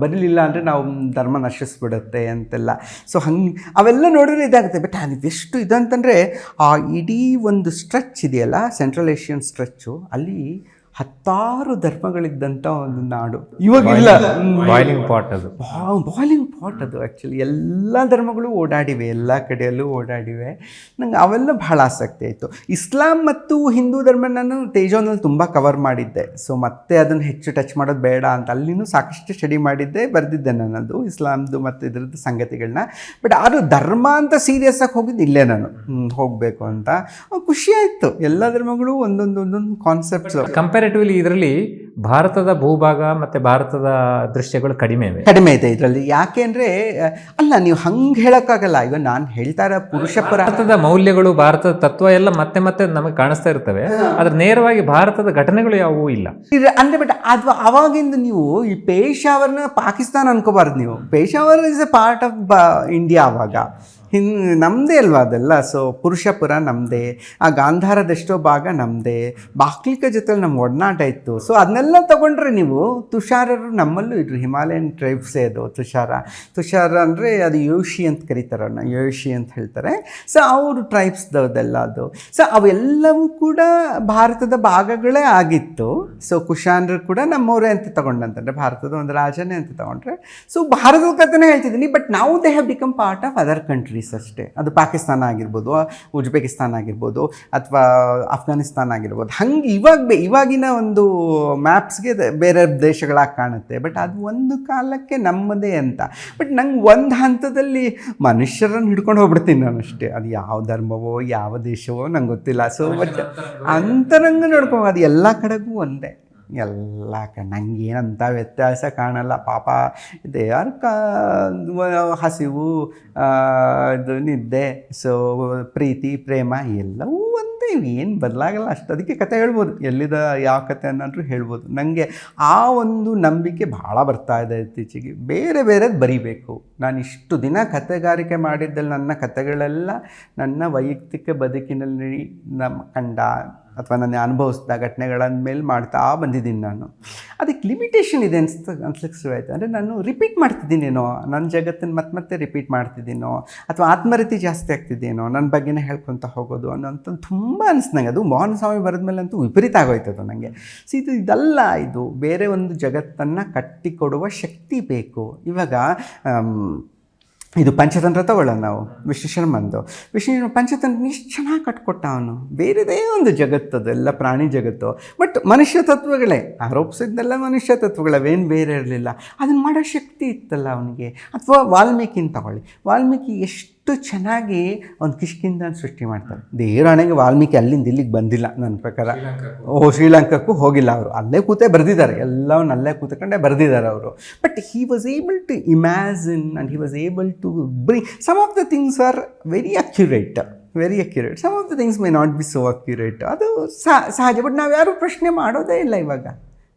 ಬರಲಿಲ್ಲ ಅಂದರೆ ನಾವು ಧರ್ಮ ನಶಿಸ್ಬಿಡುತ್ತೆ ಅಂತೆಲ್ಲ. ಸೊ ಹಂಗೆ ಅವೆಲ್ಲ ನೋಡಿದ್ರೆ ಇದಾಗುತ್ತೆ. ಬಟ್ ಅದೆಷ್ಟು ಇದಂತಂದರೆ, ಆ ಇಡೀ ಒಂದು ಸ್ಟ್ರೆಚ್ ಇದೆಯಲ್ಲ, ಸೆಂಟ್ರಲ್ ಏಷ್ಯನ್ ಸ್ಟ್ರೆಚ್ಚು, ಅಲ್ಲಿ 10 ಧರ್ಮಗಳಿದ್ದಂಥ ಒಂದು ನಾಡು. ಇವಾಗಿಲ್ಲ, ಬಾಯ್ಲಿಂಗ್ ಪಾಟ್ ಅದು, ಬಾಯ್ಲಿಂಗ್ ಪಾಟ್ ಅದು. ಆ್ಯಕ್ಚುಲಿ ಎಲ್ಲ ಧರ್ಮಗಳು ಓಡಾಡಿವೆ, ಎಲ್ಲ ಕಡೆಯಲ್ಲೂ ಓಡಾಡಿವೆ. ನಂಗೆ ಅವೆಲ್ಲ ಭಾಳ ಆಸಕ್ತಿ ಆಯಿತು. ಇಸ್ಲಾಂ ಮತ್ತು ಹಿಂದೂ ಧರ್ಮ ನಾನು ತೇಜೋನಲ್ಲಿ ತುಂಬ ಕವರ್ ಮಾಡಿದ್ದೆ. ಸೊ ಮತ್ತೆ ಅದನ್ನು ಹೆಚ್ಚು ಟಚ್ ಮಾಡೋದು ಬೇಡ ಅಂತ ಅಲ್ಲಿನೂ ಸಾಕಷ್ಟು ಸ್ಟಡಿ ಮಾಡಿದ್ದೆ, ಬರೆದಿದ್ದೆ ನನ್ನದು ಇಸ್ಲಾಮ್ದು ಮತ್ತು ಇದ್ರದ್ದು ಸಂಗತಿಗಳನ್ನ. ಬಟ್ ಅದು ಧರ್ಮ ಅಂತ ಸೀರಿಯಸ್ ಆಗಿ ಹೋಗಿದ್ದು ಇಲ್ಲೇ ನಾನು ಹೋಗಬೇಕು ಅಂತ. ಖುಷಿ ಆಯಿತು. ಎಲ್ಲ ಧರ್ಮಗಳು ಒಂದೊಂದು ಕಾನ್ಸೆಪ್ಟ್ಸ್. ಕಂಪ್ಯಾರಿಟಿವ್ಲಿ ಇದರಲ್ಲಿ ಭಾರತದ ಭೂಭಾಗ ಮತ್ತು ಭಾರತದ ದೃಶ್ಯಗಳು ಕಡಿಮೆ ಇದೆ ಇದರಲ್ಲಿ. ಯಾಕೆ ಅಂದರೆ, ಅಲ್ಲ ನೀವು ಹಂಗೆ ಹೇಳೋಕ್ಕಾಗಲ್ಲ. ಈಗ ನಾನು ಹೇಳ್ತಾ ಇರೋ ಭಾರತದ ಮೌಲ್ಯಗಳು, ಭಾರತದ ತತ್ವ ಎಲ್ಲ ಮತ್ತೆ ಮತ್ತೆ ನಮಗೆ ಕಾಣಿಸ್ತಾ ಇರ್ತವೆ. ಆದ್ರೆ ನೇರವಾಗಿ ಭಾರತದ ಘಟನೆಗಳು ಯಾವುವೂ ಇಲ್ಲ ಅಂದರೆ. ಬಟ್ ಅದು ಅವಾಗಿಂದ ನೀವು ಈ ಪೇಶಾವರ್ನ ಪಾಕಿಸ್ತಾನ ಅನ್ಕೋಬಾರ್ದು ನೀವು. Peshawar is A part of India. ಆವಾಗ ನಮ್ಮದೇ ಅಲ್ವಾ ಅದೆಲ್ಲ. ಸೊ ಪುರುಷಪುರ ನಮ್ಮದೇ, ಆ ಗಾಂಧಾರದೆಷ್ಟೋ ಭಾಗ ನಮ್ಮದೇ, ಬಾಕ್ಲಿಕ ಜೊತೆ ನಮ್ಮ ಒಡನಾಟ ಇತ್ತು. ಸೊ ಅದನ್ನೆಲ್ಲ ತೊಗೊಂಡ್ರೆ ನೀವು ತುಷಾರರು ನಮ್ಮಲ್ಲೂ ಇದ್ರು, ಹಿಮಾಲಯನ್ ಟ್ರೈಬ್ಸೇ ಅದು ತುಷಾರ ಅಂದರೆ ಅದು ಯೋಶಿ ಅಂತ ಕರೀತಾರೆ, ಯೋಶಿ ಅಂತ ಹೇಳ್ತಾರೆ. ಸೊ ಅವರು ಟ್ರೈಬ್ಸ್ದವ್ದೆಲ್ಲ ಅದು. ಸೊ ಅವೆಲ್ಲವೂ ಕೂಡ ಭಾರತದ ಭಾಗಗಳೇ ಆಗಿತ್ತು. ಸೊ ಕುಶಾನರು ಕೂಡ ನಮ್ಮವರೇ ಅಂತ ತಗೊಂಡಂತಂದರೆ ಭಾರತದ ಒಂದು ರಾಜನೇ ಅಂತ ತಗೊಂಡ್ರೆ. ಸೊ ಭಾರತದ ಕಥೆನೇ ಹೇಳ್ತಿದ್ದೀನಿ. ಬಟ್ ನಾವು they have become part of other countries ಅಷ್ಟೇ. ಅದು ಪಾಕಿಸ್ತಾನ ಆಗಿರ್ಬೋದು, ಉಜ್ಬೇಕಿಸ್ತಾನ ಆಗಿರ್ಬೋದು, ಅಥವಾ ಅಫ್ಘಾನಿಸ್ತಾನ ಆಗಿರ್ಬೋದು. ಹಂಗೆ ಇವಾಗಿನ ಒಂದು ಮ್ಯಾಪ್ಸ್ಗೆ ಬೇರೆ ದೇಶಗಳಾಗಿ ಕಾಣುತ್ತೆ. ಬಟ್ ಅದು ಒಂದು ಕಾಲಕ್ಕೆ ನಮ್ಮದೇ ಅಂತ. ಬಟ್ ನಂಗೆ ಒಂದು ಹಂತದಲ್ಲಿ ಮನುಷ್ಯರನ್ನು ಹಿಡ್ಕೊಂಡು ಹೋಗ್ಬಿಡ್ತೀನಿ ನಾನು ಅಷ್ಟೇ. ಅದು ಯಾವ ಧರ್ಮವೋ ಯಾವ ದೇಶವೋ ನಂಗೆ ಗೊತ್ತಿಲ್ಲ. ಸೊ ಬಟ್ ಅಂತರಂಗ ನೋಡ್ಕೊ, ಅದು ಎಲ್ಲ ಕಡೆಗೂ ಒಂದೇ, ಎಲ್ಲ ನಂಗೇನಂತ ವ್ಯತ್ಯಾಸ ಕಾಣಲ್ಲ. ಪಾಪ ಇದೆ ಯಾರು ಹಸಿವು, ಇದು ನಿದ್ದೆ, ಸೊ ಪ್ರೀತಿ ಪ್ರೇಮ ಎಲ್ಲವೂ ಒಂದೇ, ಏನು ಬದಲಾಗಲ್ಲ ಅಷ್ಟು. ಅದಕ್ಕೆ ಕತೆ ಹೇಳ್ಬೋದು, ಎಲ್ಲಿದ ಯಾವ ಕತೆ ಅನ್ನೋದ್ರು ಹೇಳ್ಬೋದು. ನನಗೆ ಆ ಒಂದು ನಂಬಿಕೆ ಭಾಳ ಬರ್ತಾ ಇದೆ ಇತ್ತೀಚೆಗೆ. ಬೇರೆ ಬೇರೆದು ಬರಿಬೇಕು. ನಾನು ಇಷ್ಟು ದಿನ ಕತೆಗಾರಿಕೆ ಮಾಡಿದ್ದಲ್ಲಿ ನನ್ನ ಕತೆಗಳೆಲ್ಲ ನನ್ನ ವೈಯಕ್ತಿಕ ಬದುಕಿನಲ್ಲಿ ಕಂಡ ಅಥವಾ ನನ್ನ ಅನುಭವಿಸಿದ ಘಟನೆಗಳ ಮೇಲೆ ಮಾಡ್ತಾ ಬಂದಿದ್ದೀನಿ ನಾನು. ಅದಕ್ಕೆ ಲಿಮಿಟೇಷನ್ ಇದೆ ಅನ್ಸ್ಲಿಕ್ಕೆ ಶುರುವಾಯಿತು. ಅಂದರೆ ನಾನು ರಿಪೀಟ್ ಮಾಡ್ತಿದ್ದೀನೇನೋ, ನನ್ನ ಜಗತ್ತನ್ನು ಮತ್ತೆ ರಿಪೀಟ್ ಮಾಡ್ತಿದ್ದೀನೋ, ಅಥವಾ ಆತ್ಮರೀತಿ ಜಾಸ್ತಿ ಆಗ್ತಿದ್ದೇನೋ, ನನ್ನ ಬಗ್ಗೆನೇ ಹೇಳ್ಕೊತ ಹೋಗೋದು ಅನ್ನೋಂಥ ತುಂಬ ಅನಿಸ್ತು ನನಗೆ. ಅದು ಮೋಹನ ಸ್ವಾಮಿ ಬರೆದ ಮೇಲೆ ಅಂತೂ ವಿಪರೀತ ಆಗೋಯ್ತದು ನನಗೆ. ಸೊ ಇದಲ್ಲ, ಇದು ಬೇರೆ ಒಂದು ಜಗತ್ತನ್ನು ಕಟ್ಟಿಕೊಡುವ ಶಕ್ತಿ ಬೇಕು. ಇವಾಗ ಇದು ಪಂಚತಂತ್ರ ತಗೊಳ್ಳೋಣ ನಾವು, ವಿಷ್ಣು ಶರ್ಮಂದು. ವಿಷ್ಣು ಪಂಚತಂತ್ರ ಇಷ್ಟು ಚೆನ್ನಾಗಿ ಕಟ್ಕೊಟ್ಟ ಅವನು. ಬೇರೆದೇ ಒಂದು ಜಗತ್ತದು, ಎಲ್ಲ ಪ್ರಾಣಿ ಜಗತ್ತು. ಬಟ್ ಮನುಷ್ಯ ತತ್ವಗಳೇ, ಆರೋಪಿಸಿದ್ದೆಲ್ಲ ಮನುಷ್ಯ ತತ್ವಗಳೇ, ಅವೇನು ಬೇರೆ ಇರಲಿಲ್ಲ. ಅದನ್ನು ಮಾಡೋ ಶಕ್ತಿ ಇತ್ತಲ್ಲ ಅವನಿಗೆ. ಅಥವಾ ವಾಲ್ಮೀಕಿನ ತಗೊಳ್ಳಿ, ವಾಲ್ಮೀಕಿ ಎಷ್ಟು ಚೆನ್ನಾಗಿ ಒಂದು ಕಿಷ್ಕಿಂಧ ಸೃಷ್ಟಿ ಮಾಡ್ತಾರೆ. ದೇವರಾಣೆಗೆ ವಾಲ್ಮೀಕಿ ಅಲ್ಲಿಂದ ಇಲ್ಲಿಗೆ ಬಂದಿಲ್ಲ ನನ್ನ ಪ್ರಕಾರ. ಶ್ರೀಲಂಕಾಕ್ಕೂ ಹೋಗಿಲ್ಲ ಅವರು, ಅಲ್ಲೇ ಕೂತೇ ಬರೆದಿದ್ದಾರೆ, ಎಲ್ಲವನ್ನ ಅಲ್ಲೇ ಕೂತ್ಕೊಂಡೇ ಬರೆದಿದ್ದಾರೆ ಅವರು. But he was able to imagine and he was able to bring some of the things are very accurate. Some of the things may not be so accurate. ಅದು ಸಹಜ. ಬಟ್ ನಾವು ಯಾರೂ ಪ್ರಶ್ನೆ ಮಾಡೋದೇ ಇಲ್ಲ ಇವಾಗ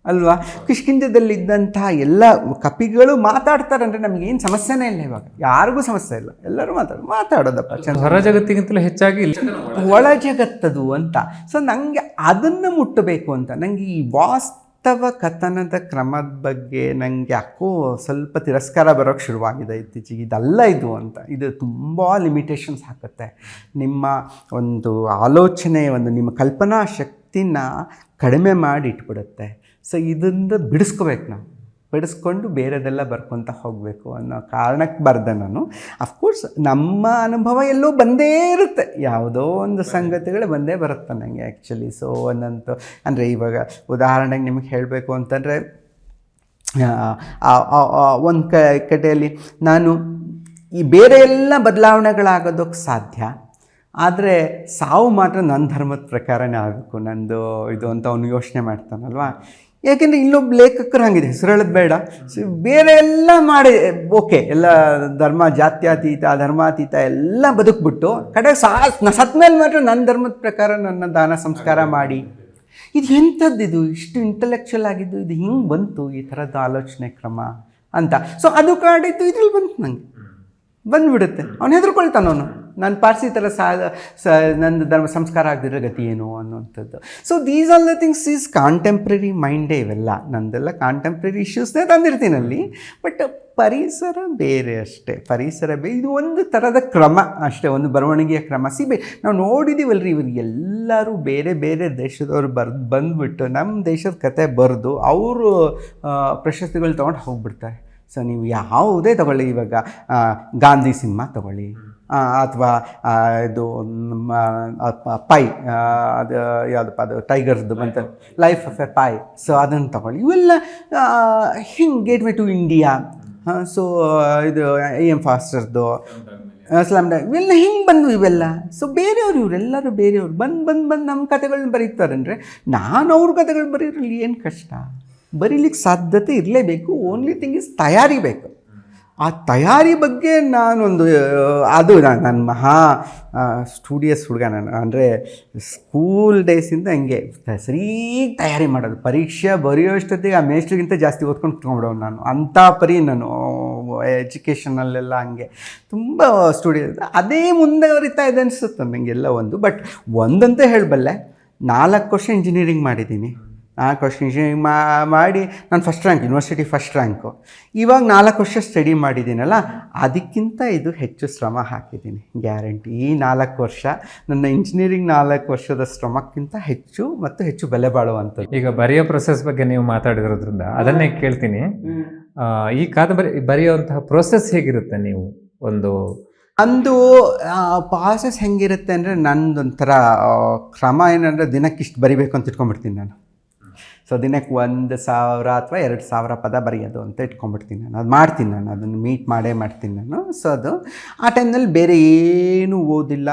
ಅಲ್ವಾ. ಕಿಷ್ಕಿಂಧದಲ್ಲಿದ್ದಂಥ ಎಲ್ಲ ಕಪಿಗಳು ಮಾತಾಡ್ತಾರೆ ಅಂದರೆ ನಮಗೇನು ಸಮಸ್ಯೆನೇ ಇಲ್ಲ ಇವಾಗ, ಯಾರಿಗೂ ಸಮಸ್ಯೆ ಇಲ್ಲ, ಎಲ್ಲರೂ ಮಾತಾಡೋದಪ್ಪ ಚಂದ. ಹೊರ ಜಗತ್ತಿಗಿಂತಲೂ ಹೆಚ್ಚಾಗಿ ಒಳ ಜಗತ್ತದು ಅಂತ. ಸೊ ನನಗೆ ಅದನ್ನು ಮುಟ್ಟಬೇಕು ಅಂತ. ನನಗೆ ಈ ವಾಸ್ತವ ಕಥನದ ಕ್ರಮದ ಬಗ್ಗೆ ನನಗೆ ಯಾಕೋ ಸ್ವಲ್ಪ ತಿರಸ್ಕಾರ ಬರೋಕ್ಕೆ ಶುರುವಾಗಿದೆ ಇತ್ತೀಚೆಗೆ. ಇದಲ್ಲ ಇದು ಅಂತ. ಇದು ತುಂಬ ಲಿಮಿಟೇಷನ್ಸ್ ಹಾಕುತ್ತೆ. ನಿಮ್ಮ ಒಂದು ಆಲೋಚನೆ, ಒಂದು ನಿಮ್ಮ ಕಲ್ಪನಾ ಶಕ್ತಿನ ಕಡಿಮೆ ಮಾಡಿ ಇಟ್ಬಿಡುತ್ತೆ. ಸೊ ಇದರಿಂದ ಬಿಡಿಸ್ಕೋಬೇಕು ನಾವು, ಬಿಡಿಸ್ಕೊಂಡು ಬೇರೆದೆಲ್ಲ ಬರ್ಕೊತ ಹೋಗಬೇಕು ಅನ್ನೋ ಕಾರಣಕ್ಕೆ ಬರೆದೆ ನಾನು. ಅಫ್ಕೋರ್ಸ್ ನಮ್ಮ ಅನುಭವ ಎಲ್ಲೋ ಬಂದೇ ಇರುತ್ತೆ, ಯಾವುದೋ ಒಂದು ಸಂಗತಿಗಳು ಬಂದೇ ಬರುತ್ತೆ ನನಗೆ ಆ್ಯಕ್ಚುಲಿ. ಸೊ ಒಂದಂತೂ ಅಂದರೆ ಇವಾಗ ಉದಾಹರಣೆಗೆ ನಿಮಗೆ ಹೇಳಬೇಕು ಅಂತಂದರೆ, ಒಂದು ಕಡೆಯಲ್ಲಿ ನಾನು ಈ ಬೇರೆ ಎಲ್ಲ ಬದಲಾವಣೆಗಳಾಗೋದಕ್ಕೆ ಸಾಧ್ಯ, ಆದರೆ ಸಾವು ಮಾತ್ರ ನನ್ನ ಧರ್ಮದ ಪ್ರಕಾರನೇ ಆಗಬೇಕು ನಂದು ಇದು ಅಂತ ಅವನು ಯೋಚನೆ ಮಾಡ್ತಾನಲ್ವ. ಯಾಕೆಂದರೆ ಇಲ್ಲೊಬ್ಬ ಲೇಖಕರು ಹಂಗಿದೆ, ಹೆಸರು ಹೇಳೋದು ಬೇಡ, ಬೇರೆ ಎಲ್ಲ ಮಾಡಿ ಓಕೆ, ಎಲ್ಲ ಧರ್ಮ ಜಾತ್ಯತೀತ ಧರ್ಮಾತೀತ ಎಲ್ಲ ಬದುಕ್ಬಿಟ್ಟು ಕಡೆ ಸತ್ತ ಮೇಲೆ ಮಾತ್ರ ನನ್ನ ಧರ್ಮದ ಪ್ರಕಾರ ನನ್ನ ದಾನ ಸಂಸ್ಕಾರ ಮಾಡಿ. ಇದು ಎಂಥದ್ದು, ಇಷ್ಟು ಇಂಟಲೆಕ್ಚುಯಲ್ ಆಗಿದ್ದು, ಇದು ಹಿಂಗೆ ಬಂತು ಈ ಥರದ ಆಲೋಚನೆ ಕ್ರಮ ಅಂತ. ಸೊ ಅದು ಕಾಡಿದ್ದು ಇದ್ರಲ್ಲಿ ಬಂತು, ನನಗೆ ಬಂದುಬಿಡುತ್ತೆ. ಅವನು ಹೆದರ್ಕೊಳ್ತಾನವನು, ನಾನು ಪಾರ್ಸಿ ಥರ ನಂದು ಧರ್ಮ ಸಂಸ್ಕಾರ ಆಗದಿರೋ ಗತಿ ಏನು ಅನ್ನುವಂಥದ್ದು. So these all the things is contemporary ಮೈಂಡೇ ಇವೆಲ್ಲ. ನಂದೆಲ್ಲ ಕಾಂಟೆಂಪ್ರರಿ ಇಶ್ಯೂಸ್ನೇ ತಂದಿರ್ತೀನಲ್ಲಿ. ಬಟ್ ಪರಿಸರ ಬೇರೆ ಅಷ್ಟೇ, ಪರಿಸರ ಬೇರೆ. ಇದು ಒಂದು ಥರದ ಕ್ರಮ ಅಷ್ಟೇ, ಒಂದು ಬರವಣಿಗೆಯ ಕ್ರಮ. ನಾವು ನೋಡಿದ್ದೀವಲ್ರಿ, ಇವ್ರು ಎಲ್ಲರೂ ಬೇರೆ ಬೇರೆ ದೇಶದವ್ರು ಬಂದುಬಿಟ್ಟು ನಮ್ಮ ದೇಶದ ಕತೆ ಬರೆದು ಅವರು ಪ್ರಶಸ್ತಿಗಳು ತೊಗೊಂಡು ಹೋಗ್ಬಿಡ್ತಾರೆ. ಸೊ ನೀವು ಯಾವುದೇ ತಗೊಳ್ಳಿ, ಇವಾಗ ಗಾಂಧಿ ಸಿನಿಮಾ ತಗೊಳ್ಳಿ, ಅಥವಾ ಇದು ಪೈ, ಅದು ಯಾವುದಪ್ಪ ಅದು ಟೈಗರ್ದು ಬಂತ Life of a Pi, so ಅದನ್ನು ತಗೊಳ್ಳಿ. ಇವೆಲ್ಲ ಹಿಂಗೆ ಗೇಟ್ವೇ ಟು ಇಂಡಿಯಾ, ಸೊ ಇದು AM ಫಾಸ್ಟರ್ದು ಸ್ಲಾಮ್ ಡಾಗ್, ಇವೆಲ್ಲ ಹಿಂಗೆ ಬಂದು ಇವೆಲ್ಲ. ಸೊ ಬೇರೆಯವರು, ಇವರೆಲ್ಲರೂ ಬೇರೆಯವರು ಬಂದು ನಮ್ಮ ಕಥೆಗಳನ್ನ ಬರೀತಾರೆ. ಅಂದರೆ ನಾನು ಅವ್ರ ಕಥೆಗಳು ಬರೀರಲ್ಲಿ ಏನು ಕಷ್ಟ, ಬರೀಲಿಕ್ಕೆ ಸಾಧ್ಯತೆ ಇರಲೇಬೇಕು. ಓನ್ಲಿ ಥಿಂಗ್ ಇಸ್ ತಯಾರಿ ಬೇಕು. ಆ ತಯಾರಿ ಬಗ್ಗೆ ನಾನೊಂದು ಅದು ನನ್ನ ಮಹಾ ಸ್ಟೂಡಿಯಸ್ ಹುಡುಗ ನಾನು. ಅಂದರೆ ಸ್ಕೂಲ್ ಡೇಸಿಂದ ಹಂಗೆ ಸರಿ ತಯಾರಿ ಮಾಡೋದು. ಪರೀಕ್ಷೆ ಬರೆಯೋಷ್ಟೊತ್ತಿಗೆ ಆ ಮೇಸ್ಟ್ರಿಗಿಂತ ಜಾಸ್ತಿ ಓದ್ಕೊಂಡು ಕುತ್ಕೊಂಡ್ಬಿಡೋನು ನಾನು. ಅಂಥ ಪರಿ ನಾನು ಎಜುಕೇಷನಲ್ಲೆಲ್ಲ ಹಂಗೆ ತುಂಬ ಸ್ಟುಡಿಯೋ ಇದೆ. ಅದೇ ಮುಂದುವರಿತಾ ಇದೆ ಅನಿಸುತ್ತೆ ನನಗೆಲ್ಲ ಒಂದು. ಬಟ್ ಒಂದಂತ ಹೇಳಬಲ್ಲೆ, 4 ವರ್ಷ ಇಂಜಿನಿಯರಿಂಗ್ ಮಾಡಿದ್ದೀನಿ. 4 ವರ್ಷ ಇಂಜಿನಿಯರಿಂಗ್ ಮಾಡಿ ನಾನು first rank, university first rank. ಇವಾಗ 4 ವರ್ಷ ಸ್ಟಡಿ ಮಾಡಿದ್ದೀನಲ್ಲ, ಅದಕ್ಕಿಂತ ಇದು ಹೆಚ್ಚು ಶ್ರಮ ಹಾಕಿದ್ದೀನಿ, ಗ್ಯಾರಂಟಿ. ಈ 4 ವರ್ಷ ನನ್ನ ಇಂಜಿನಿಯರಿಂಗ್ 4 ವರ್ಷದ ಶ್ರಮಕ್ಕಿಂತ ಹೆಚ್ಚು ಬೆಲೆ ಬಾಳುವಂಥದ್ದು. ಈಗ ಬರೆಯೋ ಪ್ರೊಸೆಸ್ ಬಗ್ಗೆ ನೀವು ಮಾತಾಡಿರೋದ್ರಿಂದ ಅದನ್ನೇ ಕೇಳ್ತೀನಿ. ಈ ಕಾದಂಬರಿ ಬರೆಯುವಂತಹ ಪ್ರೊಸೆಸ್ ಹೇಗಿರುತ್ತೆ? ನೀವು ಅಂದು ಪ್ರಾಸೆಸ್ ಹೆಂಗಿರುತ್ತೆ ಅಂದರೆ, ನನ್ನದೊಂಥರ ಕ್ರಮ ಏನಂದರೆ, ದಿನಕ್ಕಿಷ್ಟು ಬರಿಬೇಕು ಅಂತ ಇಟ್ಕೊಂಡ್ಬಿಡ್ತೀನಿ ನಾನು. ಸೊ ದಿನಕ್ಕೆ 1,000 ಅಥವಾ 2,000 ಪದ ಬರೆಯೋದು ಅಂತ ಇಟ್ಕೊಂಡ್ಬಿಡ್ತೀನಿ ನಾನು. ಅದು ಮಾಡ್ತೀನಿ ನಾನು, ಅದನ್ನು ಮೀಟ್ ಮಾಡ್ತೀನಿ ನಾನು. ಸೊ ಅದು ಆ ಟೈಮ್ನಲ್ಲಿ ಬೇರೆ ಏನೂ ಓದಿಲ್ಲ,